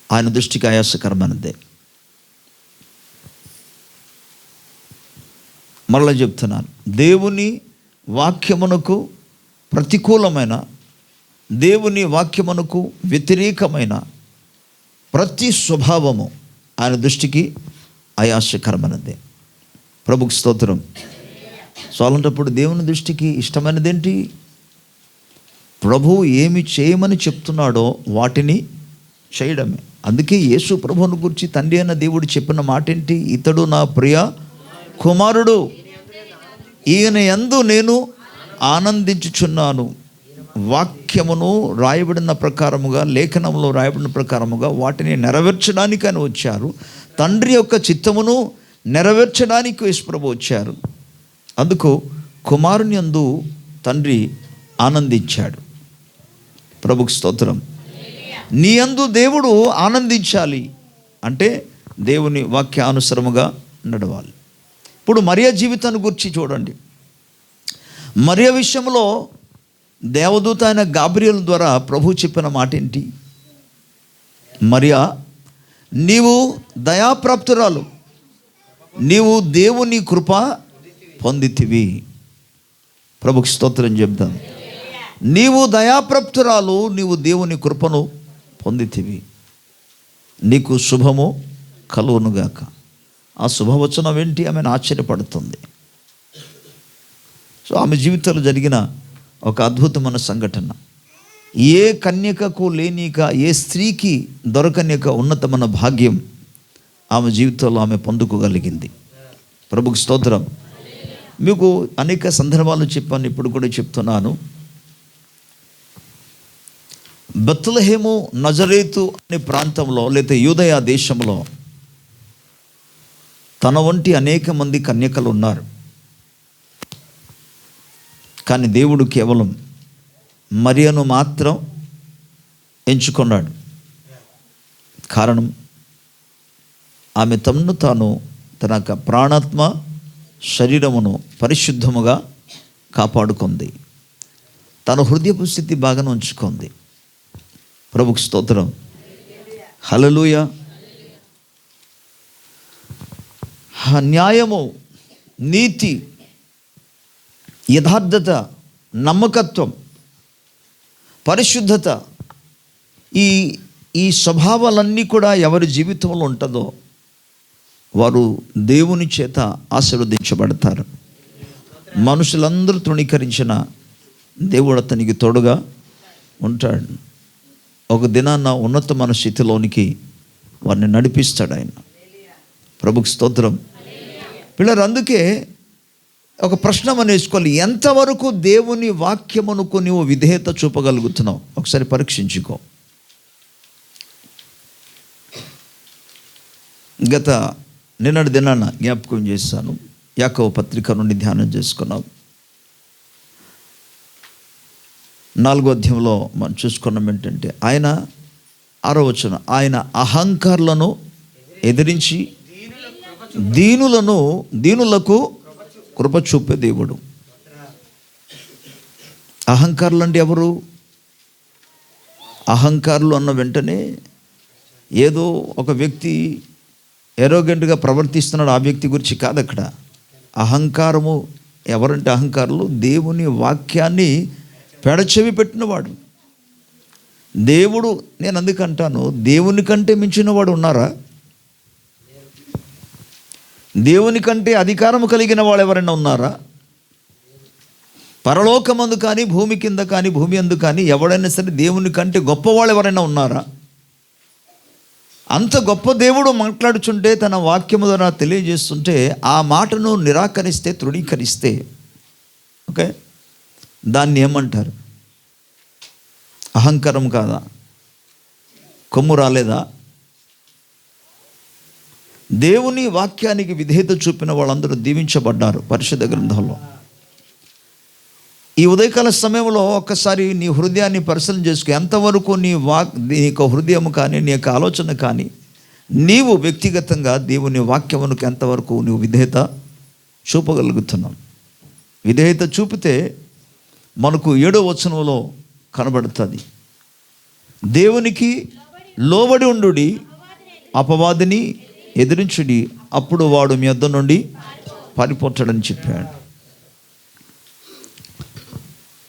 ఆయన దృష్టికి ఆయాసకరమైనదే. మరలా చెప్తున్నాను, దేవుని వాక్యమునకు ప్రతికూలమైన, దేవుని వాక్యమునకు వ్యతిరేకమైన ప్రతి స్వభావము ఆయన దృష్టికి అయాశకరమైనదే. ప్రభుకు స్తోత్రం. సో అలాంటప్పుడు దేవుని దృష్టికి ఇష్టమైనదేంటి? ప్రభువు ఏమి చేయమని చెప్తున్నాడో వాటిని చేయడమే. అందుకే యేసు ప్రభువును గురించి తండ్రి అయిన దేవుడు చెప్పిన మాట ఏంటి? ఇతడు నా ప్రియ కుమారుడు, ఈయన యందు నేను ఆనందించుచున్నాను. వాక్యమును రాయబడిన ప్రకారముగా, లేఖనంలో రాయబడిన ప్రకారముగా వాటిని నెరవేర్చడానికి ఆయన వచ్చారు. తండ్రి యొక్క చిత్తమును నెరవేర్చడానికి యేసు ప్రభు వచ్చారు. అందుకు కుమారుని యందు తండ్రి ఆనందించాడు. ప్రభుకు స్తోత్రం. నీ యందు దేవుడు ఆనందించాలి అంటే దేవుని వాక్యానుసరముగా నడవాలి. ఇప్పుడు మరియ జీవితాన్ని గురించి చూడండి. మరియ విషయంలో దేవదూత అయిన గాబ్రియల్ ద్వారా ప్రభు చెప్పిన మాట ఏంటి? మరియా, నీవు దయాప్రాప్తురాలు, నీవు దేవుని కృప పొందితివి. ప్రభుకు స్తోత్రం చెప్తాను. నీవు దయాప్రాప్తురాలు, నీవు దేవుని కృపను పొందితివి, నీకు శుభము కలుగునుగాక. ఆ శుభవచనం ఏంటి? ఆమెను ఆశ్చర్యపడుతుంది. సో ఆమె జీవితంలో జరిగిన ఒక అద్భుతమైన సంఘటన, ఏ కన్యకకు లేనిక, ఏ స్త్రీకి దొరకనిక ఉన్నతమైన భాగ్యం ఆమె జీవితంలో ఆమె పొందుకోగలిగింది. ప్రభుకు స్తోత్రం. మీకు అనేక సందర్భాలు చెప్పాను, ఇప్పుడు కూడా చెప్తున్నాను. బెత్లెహేము, నజరేతు అనే ప్రాంతంలో లేదా యూదయ దేశంలో తన వంటి అనేక మంది కన్యకలు ఉన్నారు. కానీ దేవుడు కేవలం మరియను మాత్రం ఎంచుకున్నాడు. కారణం, ఆమె తనను తాను, తన యొక్క ప్రాణాత్మ శరీరమును పరిశుద్ధముగా కాపాడుకుంది. తన హృదయపు స్థితి బాగానే ఉంచుకుంది. ప్రభుకు స్తోత్రం. హల్లెలూయా. న్యాయము, నీతి, యథార్థత, నమ్మకత్వం, పరిశుద్ధత, ఈ స్వభావాలన్నీ కూడా ఎవరి జీవితంలో ఉంటుందో వారు దేవుని చేత ఆశీర్వదించబడతారు. మనుషులందరూ తృణీకరించిన దేవుడు అతనికి తోడుగా ఉంటాడు. ఒక దినాన్న ఉన్నతమైన స్థితిలోనికి వారిని నడిపిస్తాడు ఆయన. ప్రభుకు స్తోత్రం. పిల్లలు, అందుకే ఒక ప్రశ్న మనం వేసుకోవాలి, ఎంతవరకు దేవుని వాక్యమునకు నీవు విధేయత చూపగలుగుతున్నావు? ఒకసారి పరీక్షించుకో. నిన్నటి దినాన జ్ఞాపకం చేశాను, యాకోబు పత్రిక నుండి ధ్యానం చేసుకున్నాం. 4వ అధ్యాయంలో మనం చూసుకున్నాం ఏంటంటే, ఆయన 6వ వచనం, ఆయన అహంకారులను ఎదిరించి దీనులకు కృప చూపే దేవుడు. అహంకారులు అంటే ఎవరు? అహంకారులు అన్న వెంటనే ఏదో ఒక వ్యక్తి ఎరోగెంట్గా ప్రవర్తిస్తున్నాడు, ఆ వ్యక్తి గురించి కాదు అక్కడ. అహంకారము ఎవరంటే అహంకారులు దేవుని వాక్యాన్ని పెడచెవి పెట్టినవాడు. దేవుడు, నేను అందుకంటాను, దేవుని కంటే మించిన వాడు ఉన్నారా? దేవుని కంటే అధికారము కలిగిన వాడు ఎవరైనా ఉన్నారా? పరలోకమందు కానీ, భూమి కింద కానీ, భూమి అందు కానీ ఎవడైనా సరే దేవుని కంటే గొప్పవాళ్ళు ఎవరైనా ఉన్నారా? అంత గొప్ప దేవుడు మాట్లాడుచుంటే, తన వాక్యము ద్వారా తెలియజేస్తుంటే, ఆ మాటను నిరాకరిస్తే, తృణీకరిస్తే, ఓకే, దాన్ని ఏమంటారు? అహంకారం కాదా? కొమ్ము రాలేదా? దేవుని వాక్యానికి విధేయత చూపిన వాళ్ళందరూ దీవించబడ్డారు పరిశుద్ధ గ్రంథంలో. ఈ ఉదయకాల సమయంలో ఒక్కసారి నీ హృదయాన్ని పరిశీలన చేసుకో. ఎంతవరకు నీ యొక్క హృదయం కానీ, నీ యొక్క ఆలోచన కానీ, నీవు వ్యక్తిగతంగా దేవుని వాక్యమునకు ఎంతవరకు నువ్వు విధేయత చూపగలుగుతున్నావు? విధేయత చూపితే మనకు 7వ వచనంలో కనబడుతుంది, దేవునికి లోబడి ఉండుడి, అపవాదిని ఎదిరించుడి, అప్పుడు వాడు మీ వద్ద నుండి పారిపోతాడని చెప్పాడు.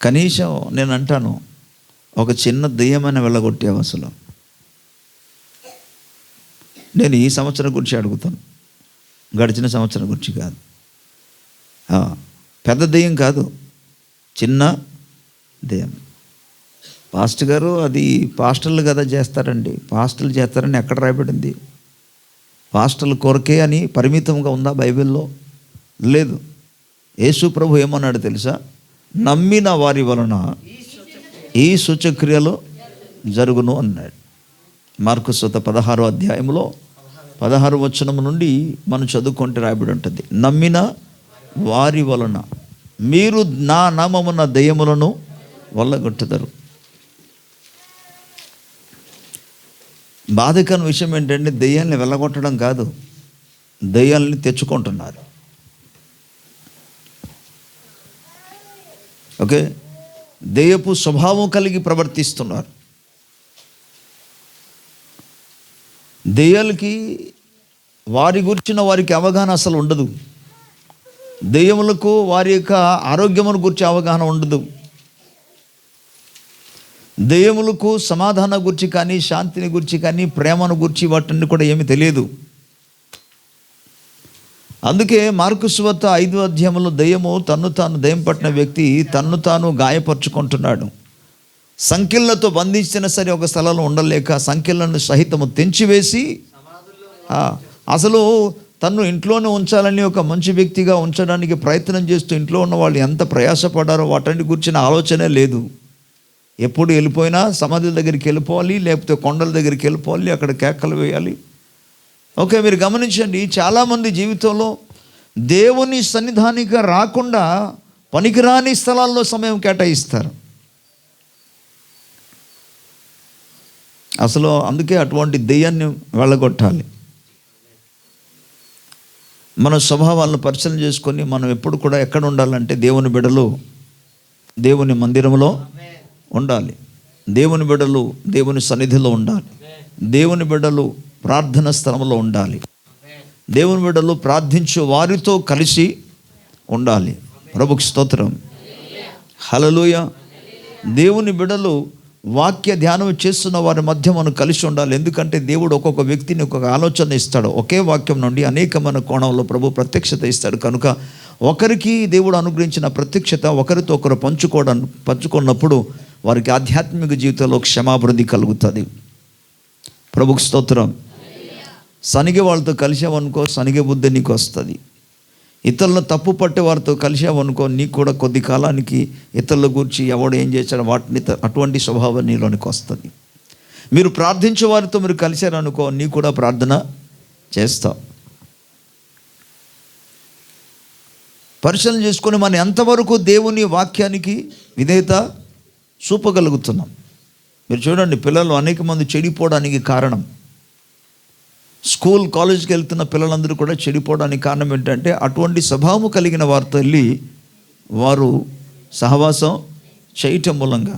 కనీసం నేను అంటాను, ఒక చిన్న దెయ్యమైన వెళ్ళగొట్టావు అసలు. నేను ఈ సంవత్సరం గురించి అడుగుతాను, గడిచిన సంవత్సరం గురించి కాదు. పెద్ద దెయ్యం కాదు, చిన్న దెయ్యం. పాస్టర్ గారు అది పాస్టర్లు కదా చేస్తారండి, పాస్టర్లు చేస్తారని ఎక్కడ రాయబడింది? పాస్టర్ల కొరకే అని పరిమితంగా ఉందా బైబిల్లో? లేదు. యేసు ప్రభు ఏమన్నాడు తెలుసా? నమ్మిన వారి వలన ఈ సూచక్రియలు జరుగును అన్నాడు. మార్కు సువార్త 16వ అధ్యాయంలో 16వ వచనం నుండి మనం చదువుకుంటే రాయబడి ఉంటుంది, నమ్మిన వారి వలన మీరు నా నామమున దెయ్యములను వల్లగొట్టుతారు. బాధకరమైన విషయం ఏంటంటే దెయ్యాల్ని వెళ్ళగొట్టడం కాదు, దెయ్యాల్ని తెచ్చుకుంటున్నారు. ఓకే, దెయ్యపు స్వభావం కలిగి ప్రవర్తిస్తున్నారు. దెయ్యాలకి వారి గురించిన వారికి అవగాహన అసలు ఉండదు. దెయ్యములకు వారి యొక్క ఆరోగ్యమును గురించి అవగాహన ఉండదు. దెయ్యములకు సమాధాన గురించి కానీ, శాంతిని గురించి కానీ, ప్రేమను గురించి వాటిని కూడా ఏమీ తెలియదు. అందుకే మార్కు సువార్త 5వ అధ్యాయంలో దెయ్యము దెయ్యం పట్టిన వ్యక్తి తన్ను తాను గాయపరుచుకుంటున్నాడు. సంకెళ్ళతో బంధించిన సరే ఒక స్థలంలో ఉండలేక సంకెళ్ళను సహితము తెంచివేసి అసలు తన్ను ఇంట్లోనే ఉంచాలని ఒక మంచి వ్యక్తిగా ఉంచడానికి ప్రయత్నం చేస్తూ ఇంట్లో ఉన్న వాళ్ళు ఎంత ప్రయాసపడారో వాటన్నిటి గురించిన ఆలోచనే లేదు. ఎప్పుడు వెళ్ళిపోయినా సమాధుల దగ్గరికి వెళ్ళిపోవాలి, లేకపోతే కొండల దగ్గరికి వెళ్ళిపోవాలి, అక్కడ కేకలు వేయాలి. ఓకే, మీరు గమనించండి, చాలామంది జీవితంలో దేవుని సన్నిధానికి రాకుండా పనికిరాని స్థలాల్లో సమయం కేటాయిస్తారు. అసలు అందుకే అటువంటి దెయ్యాన్ని వెళ్ళగొట్టాలి. మన స్వభావాలను పరిశీలన చేసుకొని మనం ఎప్పుడు కూడా ఎక్కడ ఉండాలంటే దేవుని బిడ్డలు దేవుని మందిరంలో ఉండాలి, దేవుని బిడ్డలు దేవుని సన్నిధిలో ఉండాలి, దేవుని బిడ్డలు ప్రార్థన స్థలంలో ఉండాలి, దేవుని బిడ్డలు ప్రార్థించు వారితో కలిసి ఉండాలి. ప్రభుకి స్తోత్రం, హల్లెలూయా. దేవుని బిడ్డలు వాక్య ధ్యానం చేస్తున్న వారి మధ్య మనం కలిసి ఉండాలి. ఎందుకంటే దేవుడు ఒక్కొక్క వ్యక్తిని ఒక్కొక్క ఆలోచన ఇస్తాడు. ఒకే వాక్యం నుండి అనేకమైన కోణంలో ప్రభు ప్రత్యక్షత ఇస్తాడు. కనుక ఒకరికి దేవుడు అనుగ్రహించిన ప్రత్యక్షత ఒకరితో ఒకరు పంచుకున్నప్పుడు వారికి ఆధ్యాత్మిక జీవితంలో క్షమాభివృద్ధి కలుగుతుంది. ప్రభుకి స్తోత్రం. సనిగే వాళ్ళతో కలిసావనుకో, సనిగే బుద్ధి నీకు వస్తుంది. ఇతరులను తప్పు పట్టే వారితో కలిసావనుకో, నీకు కూడా కొద్ది కాలానికి ఇతరుల గురించి ఎవడు ఏం చేశాడో వాటిని అటువంటి స్వభావం నీలోనికి వస్తుంది. మీరు ప్రార్థించే వారితో మీరు కలిశారనుకో, నీ కూడా ప్రార్థన చేస్తావు. పరిశీలన చేసుకొని మనం ఎంతవరకు దేవుని వాక్యానికి విధేయత చూపగలుగుతున్నాం. మీరు చూడండి, పిల్లలు అనేక మంది చెడిపోవడానికి కారణం, స్కూల్ కాలేజ్కి వెళ్తున్న పిల్లలందరూ కూడా చెడిపోవడానికి కారణం ఏంటంటే అటువంటి స్వభావం కలిగిన వారితో వెళ్ళి వారు సహవాసం చేయటం మూలంగా.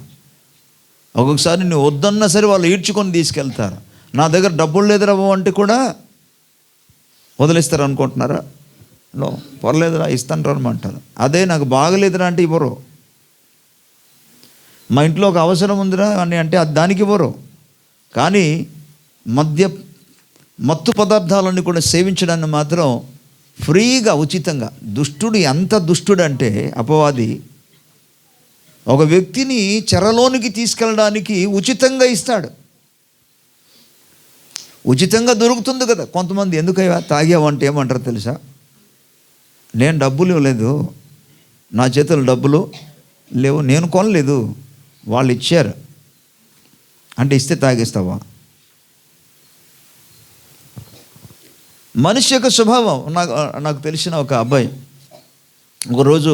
ఒక్కొక్కసారి నువ్వు వద్దన్నా సరే వాళ్ళు ఈడ్చుకొని తీసుకెళ్తారు. నా దగ్గర డబ్బులు లేదురా అంటే కూడా వదిలేస్తారు అనుకుంటున్నారా? నో, పర్లేదురా ఇస్తాను రమ్మంటారు. అదే నాకు బాగలేదురా అంటే ఇవ్వరు. మా ఇంట్లో ఒక అవసరం ఉందిరా అని అంటే అది దానికి ఇవ్వరు. కానీ మత్తు పదార్థాలన్నీ కూడా సేవించడాన్ని మాత్రం ఫ్రీగా ఉచితంగా. దుష్టుడు ఎంత దుష్టుడు అంటే అపవాది ఒక వ్యక్తిని చెరలోనికి తీసుకెళ్ళడానికి ఉచితంగా ఇస్తాడు. ఉచితంగా దొరుకుతుంది కదా. కొంతమంది ఎందుకయ్యా తాగావంటే ఏమంటారు తెలుసా? నేను డబ్బులు ఇవ్వలేదు, నా చేతులు డబ్బులు లేవు, నేను కొనలేదు, వాళ్ళు ఇచ్చారు అంటే ఇస్తే తాగేస్తావా? మనిషి యొక్క స్వభావం. నాకు తెలిసిన ఒక అబ్బాయి ఒకరోజు,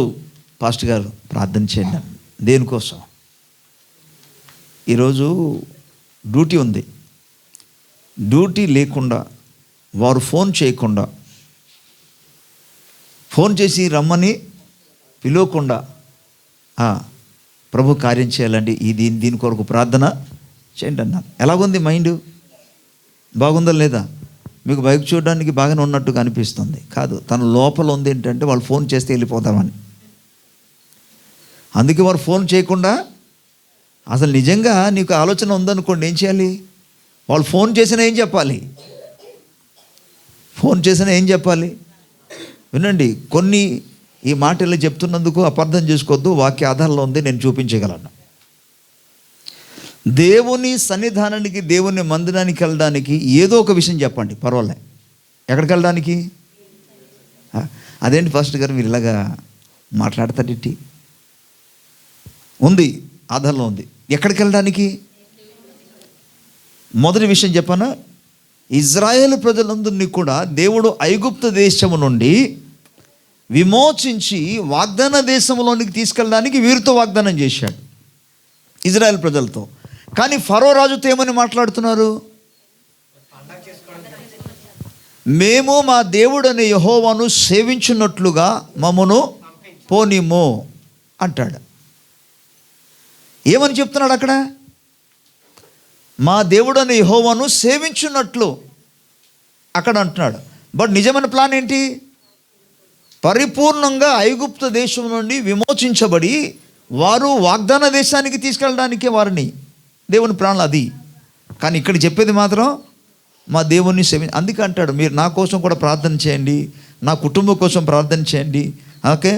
పాస్టర్ గారు ప్రార్థన చేయండి. దేనికోసం? ఈరోజు డ్యూటీ ఉంది, డ్యూటీ లేకుండా వారు ఫోన్ చేయకుండా, ఫోన్ చేసి రమ్మని పిలవకుండా ప్రభు కార్యం చేయాలండి, దీని కొరకు ప్రార్థన చేయండి అన్నారు. ఎలాగుంది మైండ్? బాగుందా లేదా? మీకు బైక్ చూడడానికి బాగానే ఉన్నట్టుగా అనిపిస్తుంది. కాదు, తన లోపల ఉంది ఏంటంటే వాళ్ళు ఫోన్ చేస్తే వెళ్ళిపోతామని. అందుకే వారు ఫోన్ చేయకుండా, అసలు నిజంగా నీకు ఆలోచన ఉందనుకోండి, ఏం చేయాలి? వాళ్ళు ఫోన్ చేసినా ఏం చెప్పాలి? ఫోన్ చేసినా ఏం చెప్పాలి? వినండి, కొన్ని ఈ మాట ఇలా చెప్తున్నందుకు అపార్థం చేసుకోవద్దు, వాక్య ఆధారంలో ఉంది, నేను చూపించగలను. దేవుని సన్నిధానానికి, దేవుని మందిరానికి వెళ్ళడానికి ఏదో ఒక విషయం చెప్పండి, పర్వాలే. ఎక్కడికి వెళ్ళడానికి? అదేంటి ఫస్ట్ గారు మీరు ఇలాగా మాట్లాడతారేంటి? ఉంది, ఆధారంలో ఉంది. ఎక్కడికి వెళ్ళడానికి? మొదటి విషయం చెప్పనా, ఇజ్రాయేలు ప్రజలందరినీ కూడా దేవుడు ఐగుప్తు దేశము నుండి విమోచించి వాగ్దాన దేశంలోనికి తీసుకెళ్ళడానికి వీరితో వాగ్దానం చేశాడు, ఇజ్రాయేల్ ప్రజలతో. కానీ ఫరో రాజుతో ఏమని మాట్లాడుతున్నారు? మేము మా దేవుడని యెహోవాను సేవించున్నట్లుగా మమ్మను పోనిమో అంటాడు. ఏమని చెప్తున్నాడు అక్కడ? మా దేవుడని యెహోవాను సేవించున్నట్లు అక్కడ అంటున్నాడు. బట్ నిజమైన ప్లాన్ ఏంటి? పరిపూర్ణంగా ఐగుప్తు దేశం నుండి విమోచించబడి వారు వాగ్దాన దేశానికి తీసుకెళ్ళడానికే వారిని దేవుని ప్రాణాలు అది. కానీ ఇక్కడ చెప్పేది మాత్రం మా దేవుణ్ణి అందుకే అంటాడు, మీరు నా కోసం కూడా ప్రార్థన చేయండి, నా కుటుంబం కోసం ప్రార్థన చేయండి, ఓకే,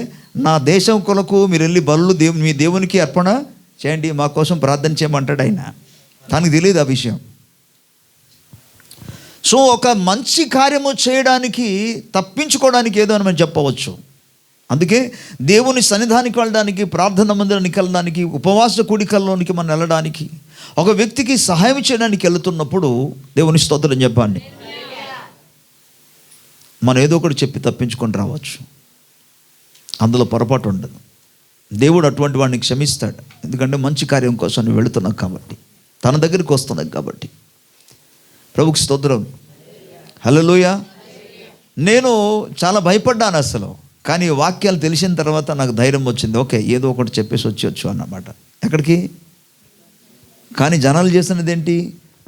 నా దేశం కొరకు మీరు వెళ్ళి బలులు మీ దేవునికి అర్పణ చేయండి, మా కోసం ప్రార్థన చేయమంటాడు ఆయన. తనకు తెలియదు ఆ విషయం. సో ఒక మంచి కార్యము చేయడానికి, తప్పించుకోవడానికి ఏదో అని మనం చెప్పవచ్చు. అందుకే దేవుని సన్నిధానికి వెళ్ళడానికి, ప్రార్థన మందిరానికి వెళ్ళడానికి, ఉపవాస కూడికల్లోనికి మనం వెళ్ళడానికి, ఒక వ్యక్తికి సహాయం చేయడానికి వెళుతున్నప్పుడు దేవుని స్తోత్రం చెప్పండి. మనం ఏదో ఒకటి చెప్పి తప్పించుకొని రావచ్చు, అందులో పొరపాటు ఉండదు. దేవుడు అటువంటి వాడిని క్షమిస్తాడు. ఎందుకంటే మంచి కార్యం కోసం నువ్వు వెళుతున్నావు కాబట్టి, తన దగ్గరికి వస్తున్నావు కాబట్టి. ప్రభుకి స్తోత్రం, హల్లెలూయా. నేను చాలా భయపడ్డాను అసలు, కానీ వాక్యాలు తెలిసిన తర్వాత నాకు ధైర్యం వచ్చింది. ఓకే, ఏదో ఒకటి చెప్పేసి వచ్చేయచ్చు అన్నమాట. ఎక్కడికి? కానీ జనాలు చేస్తున్నది ఏంటి?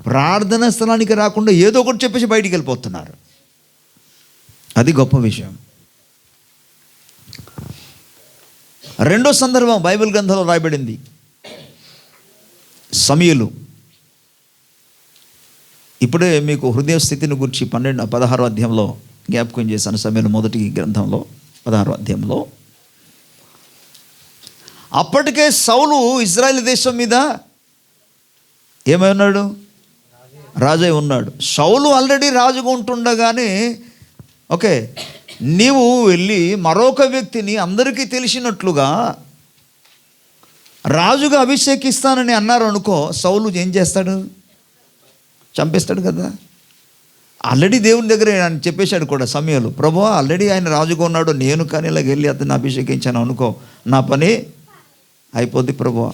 ప్రార్థన స్థలానికి రాకుండా ఏదో ఒకటి చెప్పేసి బయటికి వెళ్ళిపోతున్నారు. అది గొప్ప విషయం. రెండో సందర్భం బైబిల్ గ్రంథంలో రాయబడింది. సమూయేలు. ఇప్పుడే మీకు హృదయ స్థితిని గురించి 16వ అధ్యాయంలో జ్ఞాపకం చేశాను. సమూయేలు మొదటి గ్రంథంలో 16వ అధ్యాయంలో అప్పటికే సౌలు ఇజ్రాయెల్ దేశం మీద ఏమై ఉన్నాడు? రాజై ఉన్నాడు. సౌలు ఆల్రెడీ రాజుగా ఉంటుండగానే, ఓకే, నీవు వెళ్ళి మరొక వ్యక్తిని అందరికీ తెలిసినట్లుగా రాజుగా అభిషేకిస్తానని అన్నారు అనుకో, సౌలు ఏం చేస్తాడు? చంపేస్తాడు కదా. ఆల్రెడీ దేవుని దగ్గర ఆయన చెప్పేశాడు కూడా సమూయేలు, ప్రభువా ఆల్రెడీ ఆయన రాజుగా ఉన్నాడు, నేను కానీ ఇలాగ వెళ్ళి అతన్ని అభిషేకించాను అనుకో, నా పని అయిపోద్ది ప్రభువా.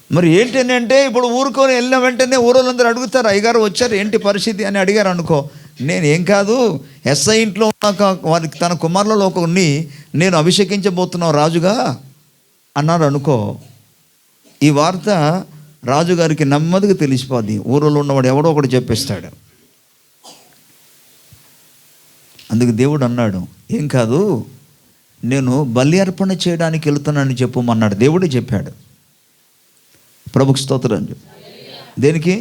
మరి ఏంటంటే ఇప్పుడు ఊరుకొని వెళ్ళిన వెంటనే ఊరోళ్ళందరూ అడుగుతారు, అయ్యగారు వచ్చారు ఏంటి పరిస్థితి అని అడిగారు అనుకో, నేనేం కాదు, ఎస్ఐ ఇంట్లో ఉన్నాక వారికి తన కుమారులలో ఒకరిని నేను అభిషేకించబోతున్నావు రాజుగా అన్నారు అనుకో, ఈ వార్త రాజుగారికి నెమ్మదిగా తెలిసిపోద్ది. ఊరిలో ఉన్నవాడు ఎవడో ఒకటి చెప్పేస్తాడు. అందుకు దేవుడు అన్నాడు, ఏం కాదు, నేను బలి అర్పణ చేయడానికి వెళుతున్నానని చెప్పమన్నాడు. దేవుడే చెప్పాడు. ప్రభుకి స్తోత్రం. దేనికి?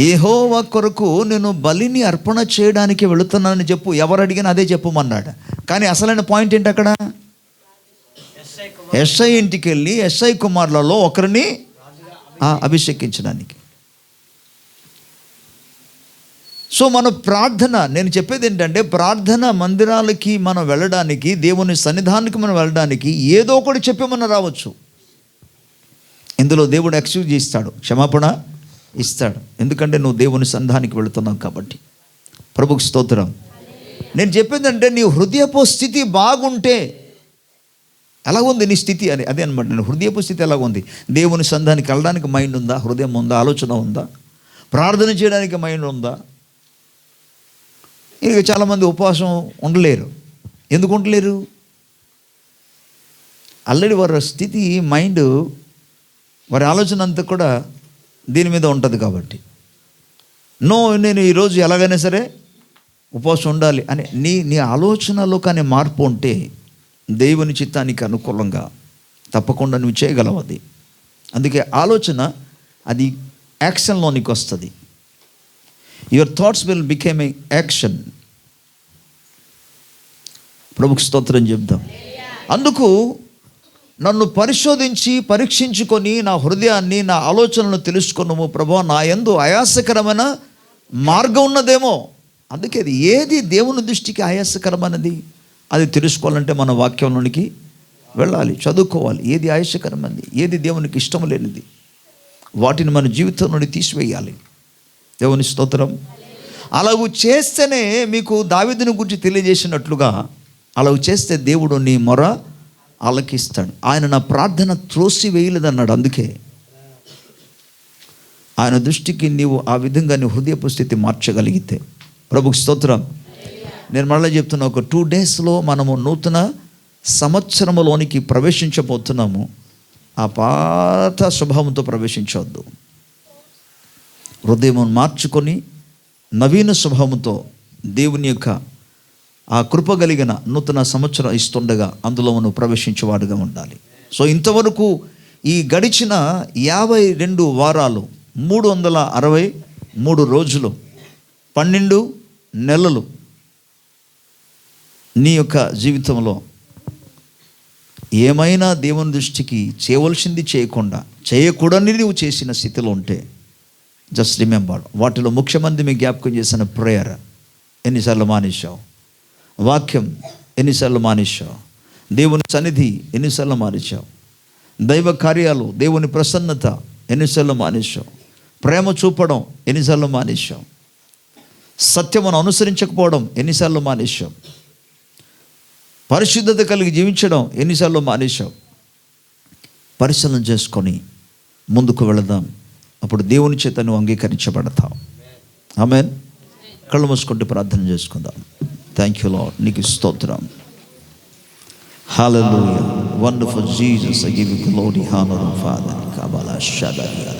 యెహోవా కొరకు నేను బలిని అర్పణ చేయడానికి వెళుతున్నానని చెప్పు. ఎవరు అడిగినా అదే చెప్పమన్నాడు. కానీ అసలైన పాయింట్ ఏంటి అక్కడ? ఎస్ఐ ఇంటికి వెళ్ళి ఎస్ఐ కుమారులలో ఒకరిని అభిషేకించడానికి. సో మన ప్రార్థన, నేను చెప్పేది ఏంటంటే, ప్రార్థన మందిరాలకి మనం వెళ్ళడానికి, దేవుని సన్నిధానానికి మనం వెళ్ళడానికి ఏదో ఒకటి చెప్పి మనం రావచ్చు. ఇందులో దేవుడు ఎక్స్క్యూజ్ ఇస్తాడు, క్షమాపణ ఇస్తాడు. ఎందుకంటే నువ్వు దేవుని సన్నిధానానికి వెళుతున్నావు కాబట్టి. ప్రభుకి స్తోత్రం. నేను చెప్పేదంటే, నీ హృదయపు స్థితి బాగుంటే, ఎలాగుంది నీ స్థితి అని, అదే అనమాట. నేను హృదయపు స్థితి ఎలాగుంది? దేవుని సన్నిధానానికి వెళ్ళడానికి మైండ్ ఉందా? హృదయం ఉందా? ఆలోచన ఉందా? ప్రార్థన చేయడానికి మైండ్ ఉందా? ఇక చాలామంది ఉపవాసం ఉండలేరు. ఎందుకు ఉండలేరు? ఆల్రెడీ వారి స్థితి, మైండ్, వారి ఆలోచన అంతా కూడా దీని మీద ఉంటుంది కాబట్టి. నో, నేను ఈరోజు ఎలాగైనా సరే ఉపవాసం ఉండాలి అని నీ ఆలోచనలో కానీ మార్పు ఉంటే దేవుని చిత్తానికి అనుకూలంగా తప్పకుండా నువ్వు చేయగలవు. అది అందుకే ఆలోచన అది యాక్షన్లోనికి వస్తుంది. Your thoughts will became a action. ప్రభుకు స్తోత్రం చెప్దాం. అందుకు నన్ను పరిశోధించి పరీక్షించుకొని నా హృదయాన్ని, నా ఆలోచనలను తెలుసుకున్నాము. ప్రభువా, నా యందు ఆయాసకరమైన మార్గం ఉన్నదేమో. అందుకే అది ఏది దేవుని దృష్టికి ఆయాసకరమైనది అది తెలుసుకోవాలంటే మన వాక్యంలోనికి వెళ్ళాలి, చదువుకోవాలి. ఏది ఆయాసకరమైనది, ఏది దేవునికి ఇష్టం లేనిది, వాటిని మన జీవితం నుండి తీసివేయాలి. దేవుని స్తోత్రం. అలాగూ చేస్తేనే మీకు దావీదుని గురించి తెలియజేసినట్లుగా అలాగూ చేస్తే దేవుడు నీ మొర ఆలకిస్తాడు. ఆయన నా ప్రార్థన త్రోసివేయలేదన్నాడు. అందుకే ఆయన దృష్టికి నీవు ఆ విధంగా నీ హృదయపు స్థితి మార్చగలిగితే, ప్రభుకు స్తోత్రం. నేను మళ్ళీ చెప్తున్నా, ఒక 2 డేస్లో మనము నూతన సంవత్సరంలోనికి ప్రవేశించబోతున్నాము. ఆ పాత స్వభావంతో ప్రవేశించవద్దు. హృదయం మార్చుకొని నవీన స్వభావంతో దేవుని యొక్క ఆ కృప కలిగిన నూతన సంవత్సరం ఇస్తుండగా అందులో మనం ప్రవేశించేవాడుగా ఉండాలి. సో ఇంతవరకు ఈ గడిచిన 52 వారాలు, 363 రోజులు, 12 నెలలు నీ యొక్క జీవితంలో ఏమైనా దేవుని దృష్టికి చేయవలసింది చేయకుండా, చేయకూడని నువ్వు చేసిన స్థితిలో ఉంటే జస్ట్ రిమెంబర్. వాటిలో ముఖ్యమంది మీ జ్ఞాపకం చేసిన ప్రేయర్ ఎన్నిసార్లు మానేశావు, వాక్యం ఎన్నిసార్లు మానేశావు, దేవుని సన్నిధి ఎన్నిసార్లు మానేశావు, దైవ కార్యాలు, దేవుని ప్రసన్నత ఎన్నిసార్లు మానేశావు, ప్రేమ చూపడం ఎన్నిసార్లు మానేశావు, సత్యమును అనుసరించకపోవడం ఎన్నిసార్లు మానేశావు, పరిశుద్ధత కలిగి జీవించడం ఎన్నిసార్లు మానేశావు. పరిశీలన చేసుకొని ముందుకు వెళదాం. అప్పుడు దేవుని చేత నువ్వు అంగీకరించబడతావు. ఆమేన్. కళ్ళు మూసుకుంటూ ప్రార్థన చేసుకుందాం. థ్యాంక్ యూ లార్డ్, నీకు స్తోత్రం. Hallelujah. Wonderful Jesus, I give you glory, honour and father. కబలా షదరియా.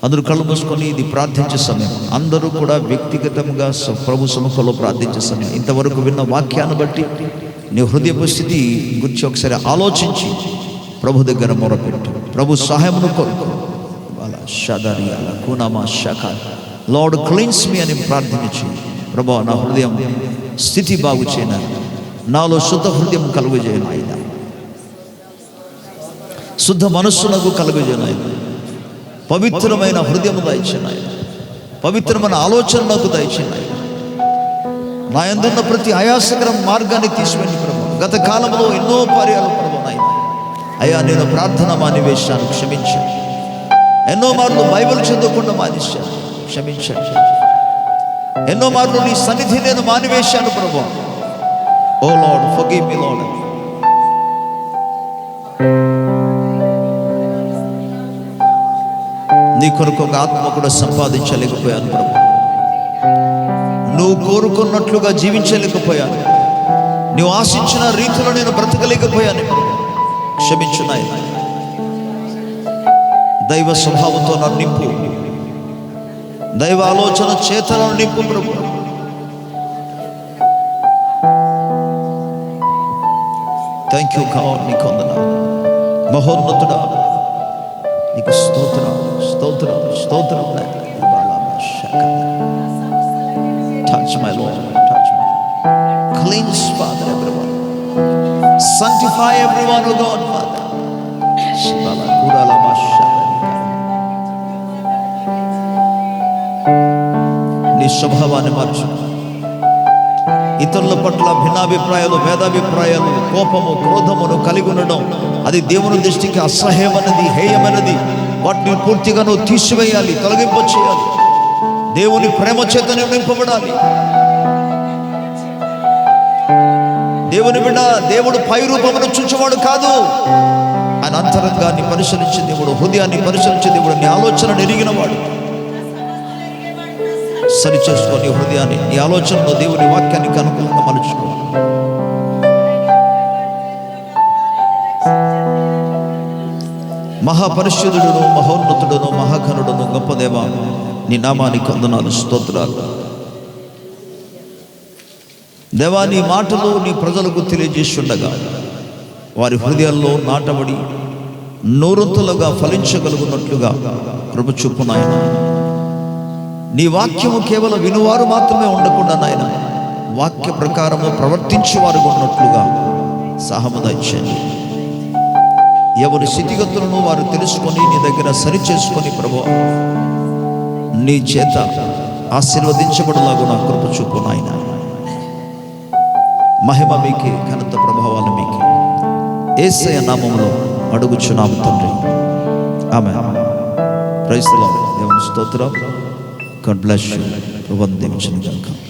అందరూ కళ్ళు మూసుకొని ఇది ప్రార్థించే సమయం. అందరూ కూడా వ్యక్తిగతంగా ప్రభు సముఖంలో ప్రార్థించే సమయం. ఇంతవరకు విన్న వాక్యాన్ని బట్టి నీ హృదయపు స్థితి గురించి ఒకసారి ఆలోచించి ప్రభు దగ్గర మొరపెట్టు. ప్రభు సహాయమును కోరుకో. లార్డ్ క్లీన్స్ మీ అని ప్రార్థించి, ప్రభు నా హృదయం స్థితి బాగు చేయను, నాలో శుద్ధ హృదయం కలుగజేయను ఆయన, శుద్ధ మనస్సు నాకు కలుగజేయను ఆయన, పవిత్రమైన హృదయం దయచేయను ఆయన, పవిత్రమైన ఆలోచన నాకు దయచేయను ఆయన, నా యందున్న ప్రతి ఆయాసకర మార్గాన్ని తీసివేయండి ప్రభు. గత కాలంలో ఎన్నో పర్యాలు ప్రభు నాయన అయ్యా, నేను ప్రార్థన మానివేశాను, క్షమించాను. ఎన్నో మార్లు బైబిల్ చదవకుండా మానేశాను, క్షమించాను. ఎన్నో మార్లు నీ సన్నిధి నేను మానివేశాను ప్రభు. ఓ లార్డ్, ఫర్గివ్ మీ లార్డ్. నీ కొరకు ఒక ఆత్మ కూడా సంపాదించలేకపోయాను ప్రభు. నువ్వు కోరుకున్నట్లుగా జీవించలేకపోయాను. నువ్వు ఆశించిన రీతిలో నేను బ్రతకలేకపోయాను. క్షమించు నాయన. దైవ స్వభావంతో నన్ను నింపు, దైవ ఆలోచన చేతనను నింపు ప్రభు. థ్యాంక్ యూ గాడ్, నీకు వందనాలు. మహోన్నతుడా, నీకు స్తోత్రం, స్తోత్రం, స్తోత్రం. Touch my Lord, touch me. Cleanse, Father, everyone. Sanctify everyone, O God, Father. Shibala kurala mashaba. నీ స్వభావాన్ని మార్చు. ఇతరుల పట్ల భిన్నాభిప్రాయాలు, భేదాభిప్రాయాలు, కోపము, క్రోధమును కలిగి ఉండడం అది దేవుని దృష్టికి అసహ్యమైనది, హేయమైనది. వాటిని పూర్తిగా నువ్వు తీసివేయాలి, తొలగింపు చేయాలి. దేవుని ప్రేమ చేత నింపబడాలి. దేవుని బిడ్డ, దేవుడు పై రూపమును చూచేవాడు కాదు. ఆయన అంతరంగాన్ని పరిశీలించే దేవుడు, హృదయాన్ని పరిశీలించే దేవుడు, నీ ఆలోచనను ఎరిగినవాడు. సరిచేసుకో నీ హృదయాన్ని, నీ ఆలోచనలో దేవుని వాక్యానికి అనుకూలంగా మలుచుకో. మహాపరిశుద్ధుడును, మహోన్నతుడును, మహాఘనుడును, గొప్ప దేవా, నీ నామానికి వందనాలు, స్తోత్రాలు. దేవా, నీ మాటలు నీ ప్రజలకు తెలియజేస్తుండగా వారి హృదయాల్లో నాటబడి నూరంతులుగా ఫలించగలుగున్నట్లుగా కృప చూపు నాయన. నీ వాక్యము కేవలం వినువారు మాత్రమే ఉండకుండా నాయన, వాక్య ప్రకారము ప్రవర్తించేవారు ఉన్నట్లుగా సహాయము దయచేయండి. ఎవరి స్థితిగతులను వారు తెలుసుకొని నీ దగ్గర సరి చేసుకొని ప్రభువా నీ చేత ఆశీర్వదించబడలాగు నా కృప చూపు నాయన. మహిమ మీకే, ఘనత ప్రభావాలు మీకే. యేసయ్య నామములో అడుగుచున్నాము తండ్రి, ఆమేన్. Praise the lord. దేవుని స్తోత్రం. God bless you. ప్రభువు దీవించును గాక.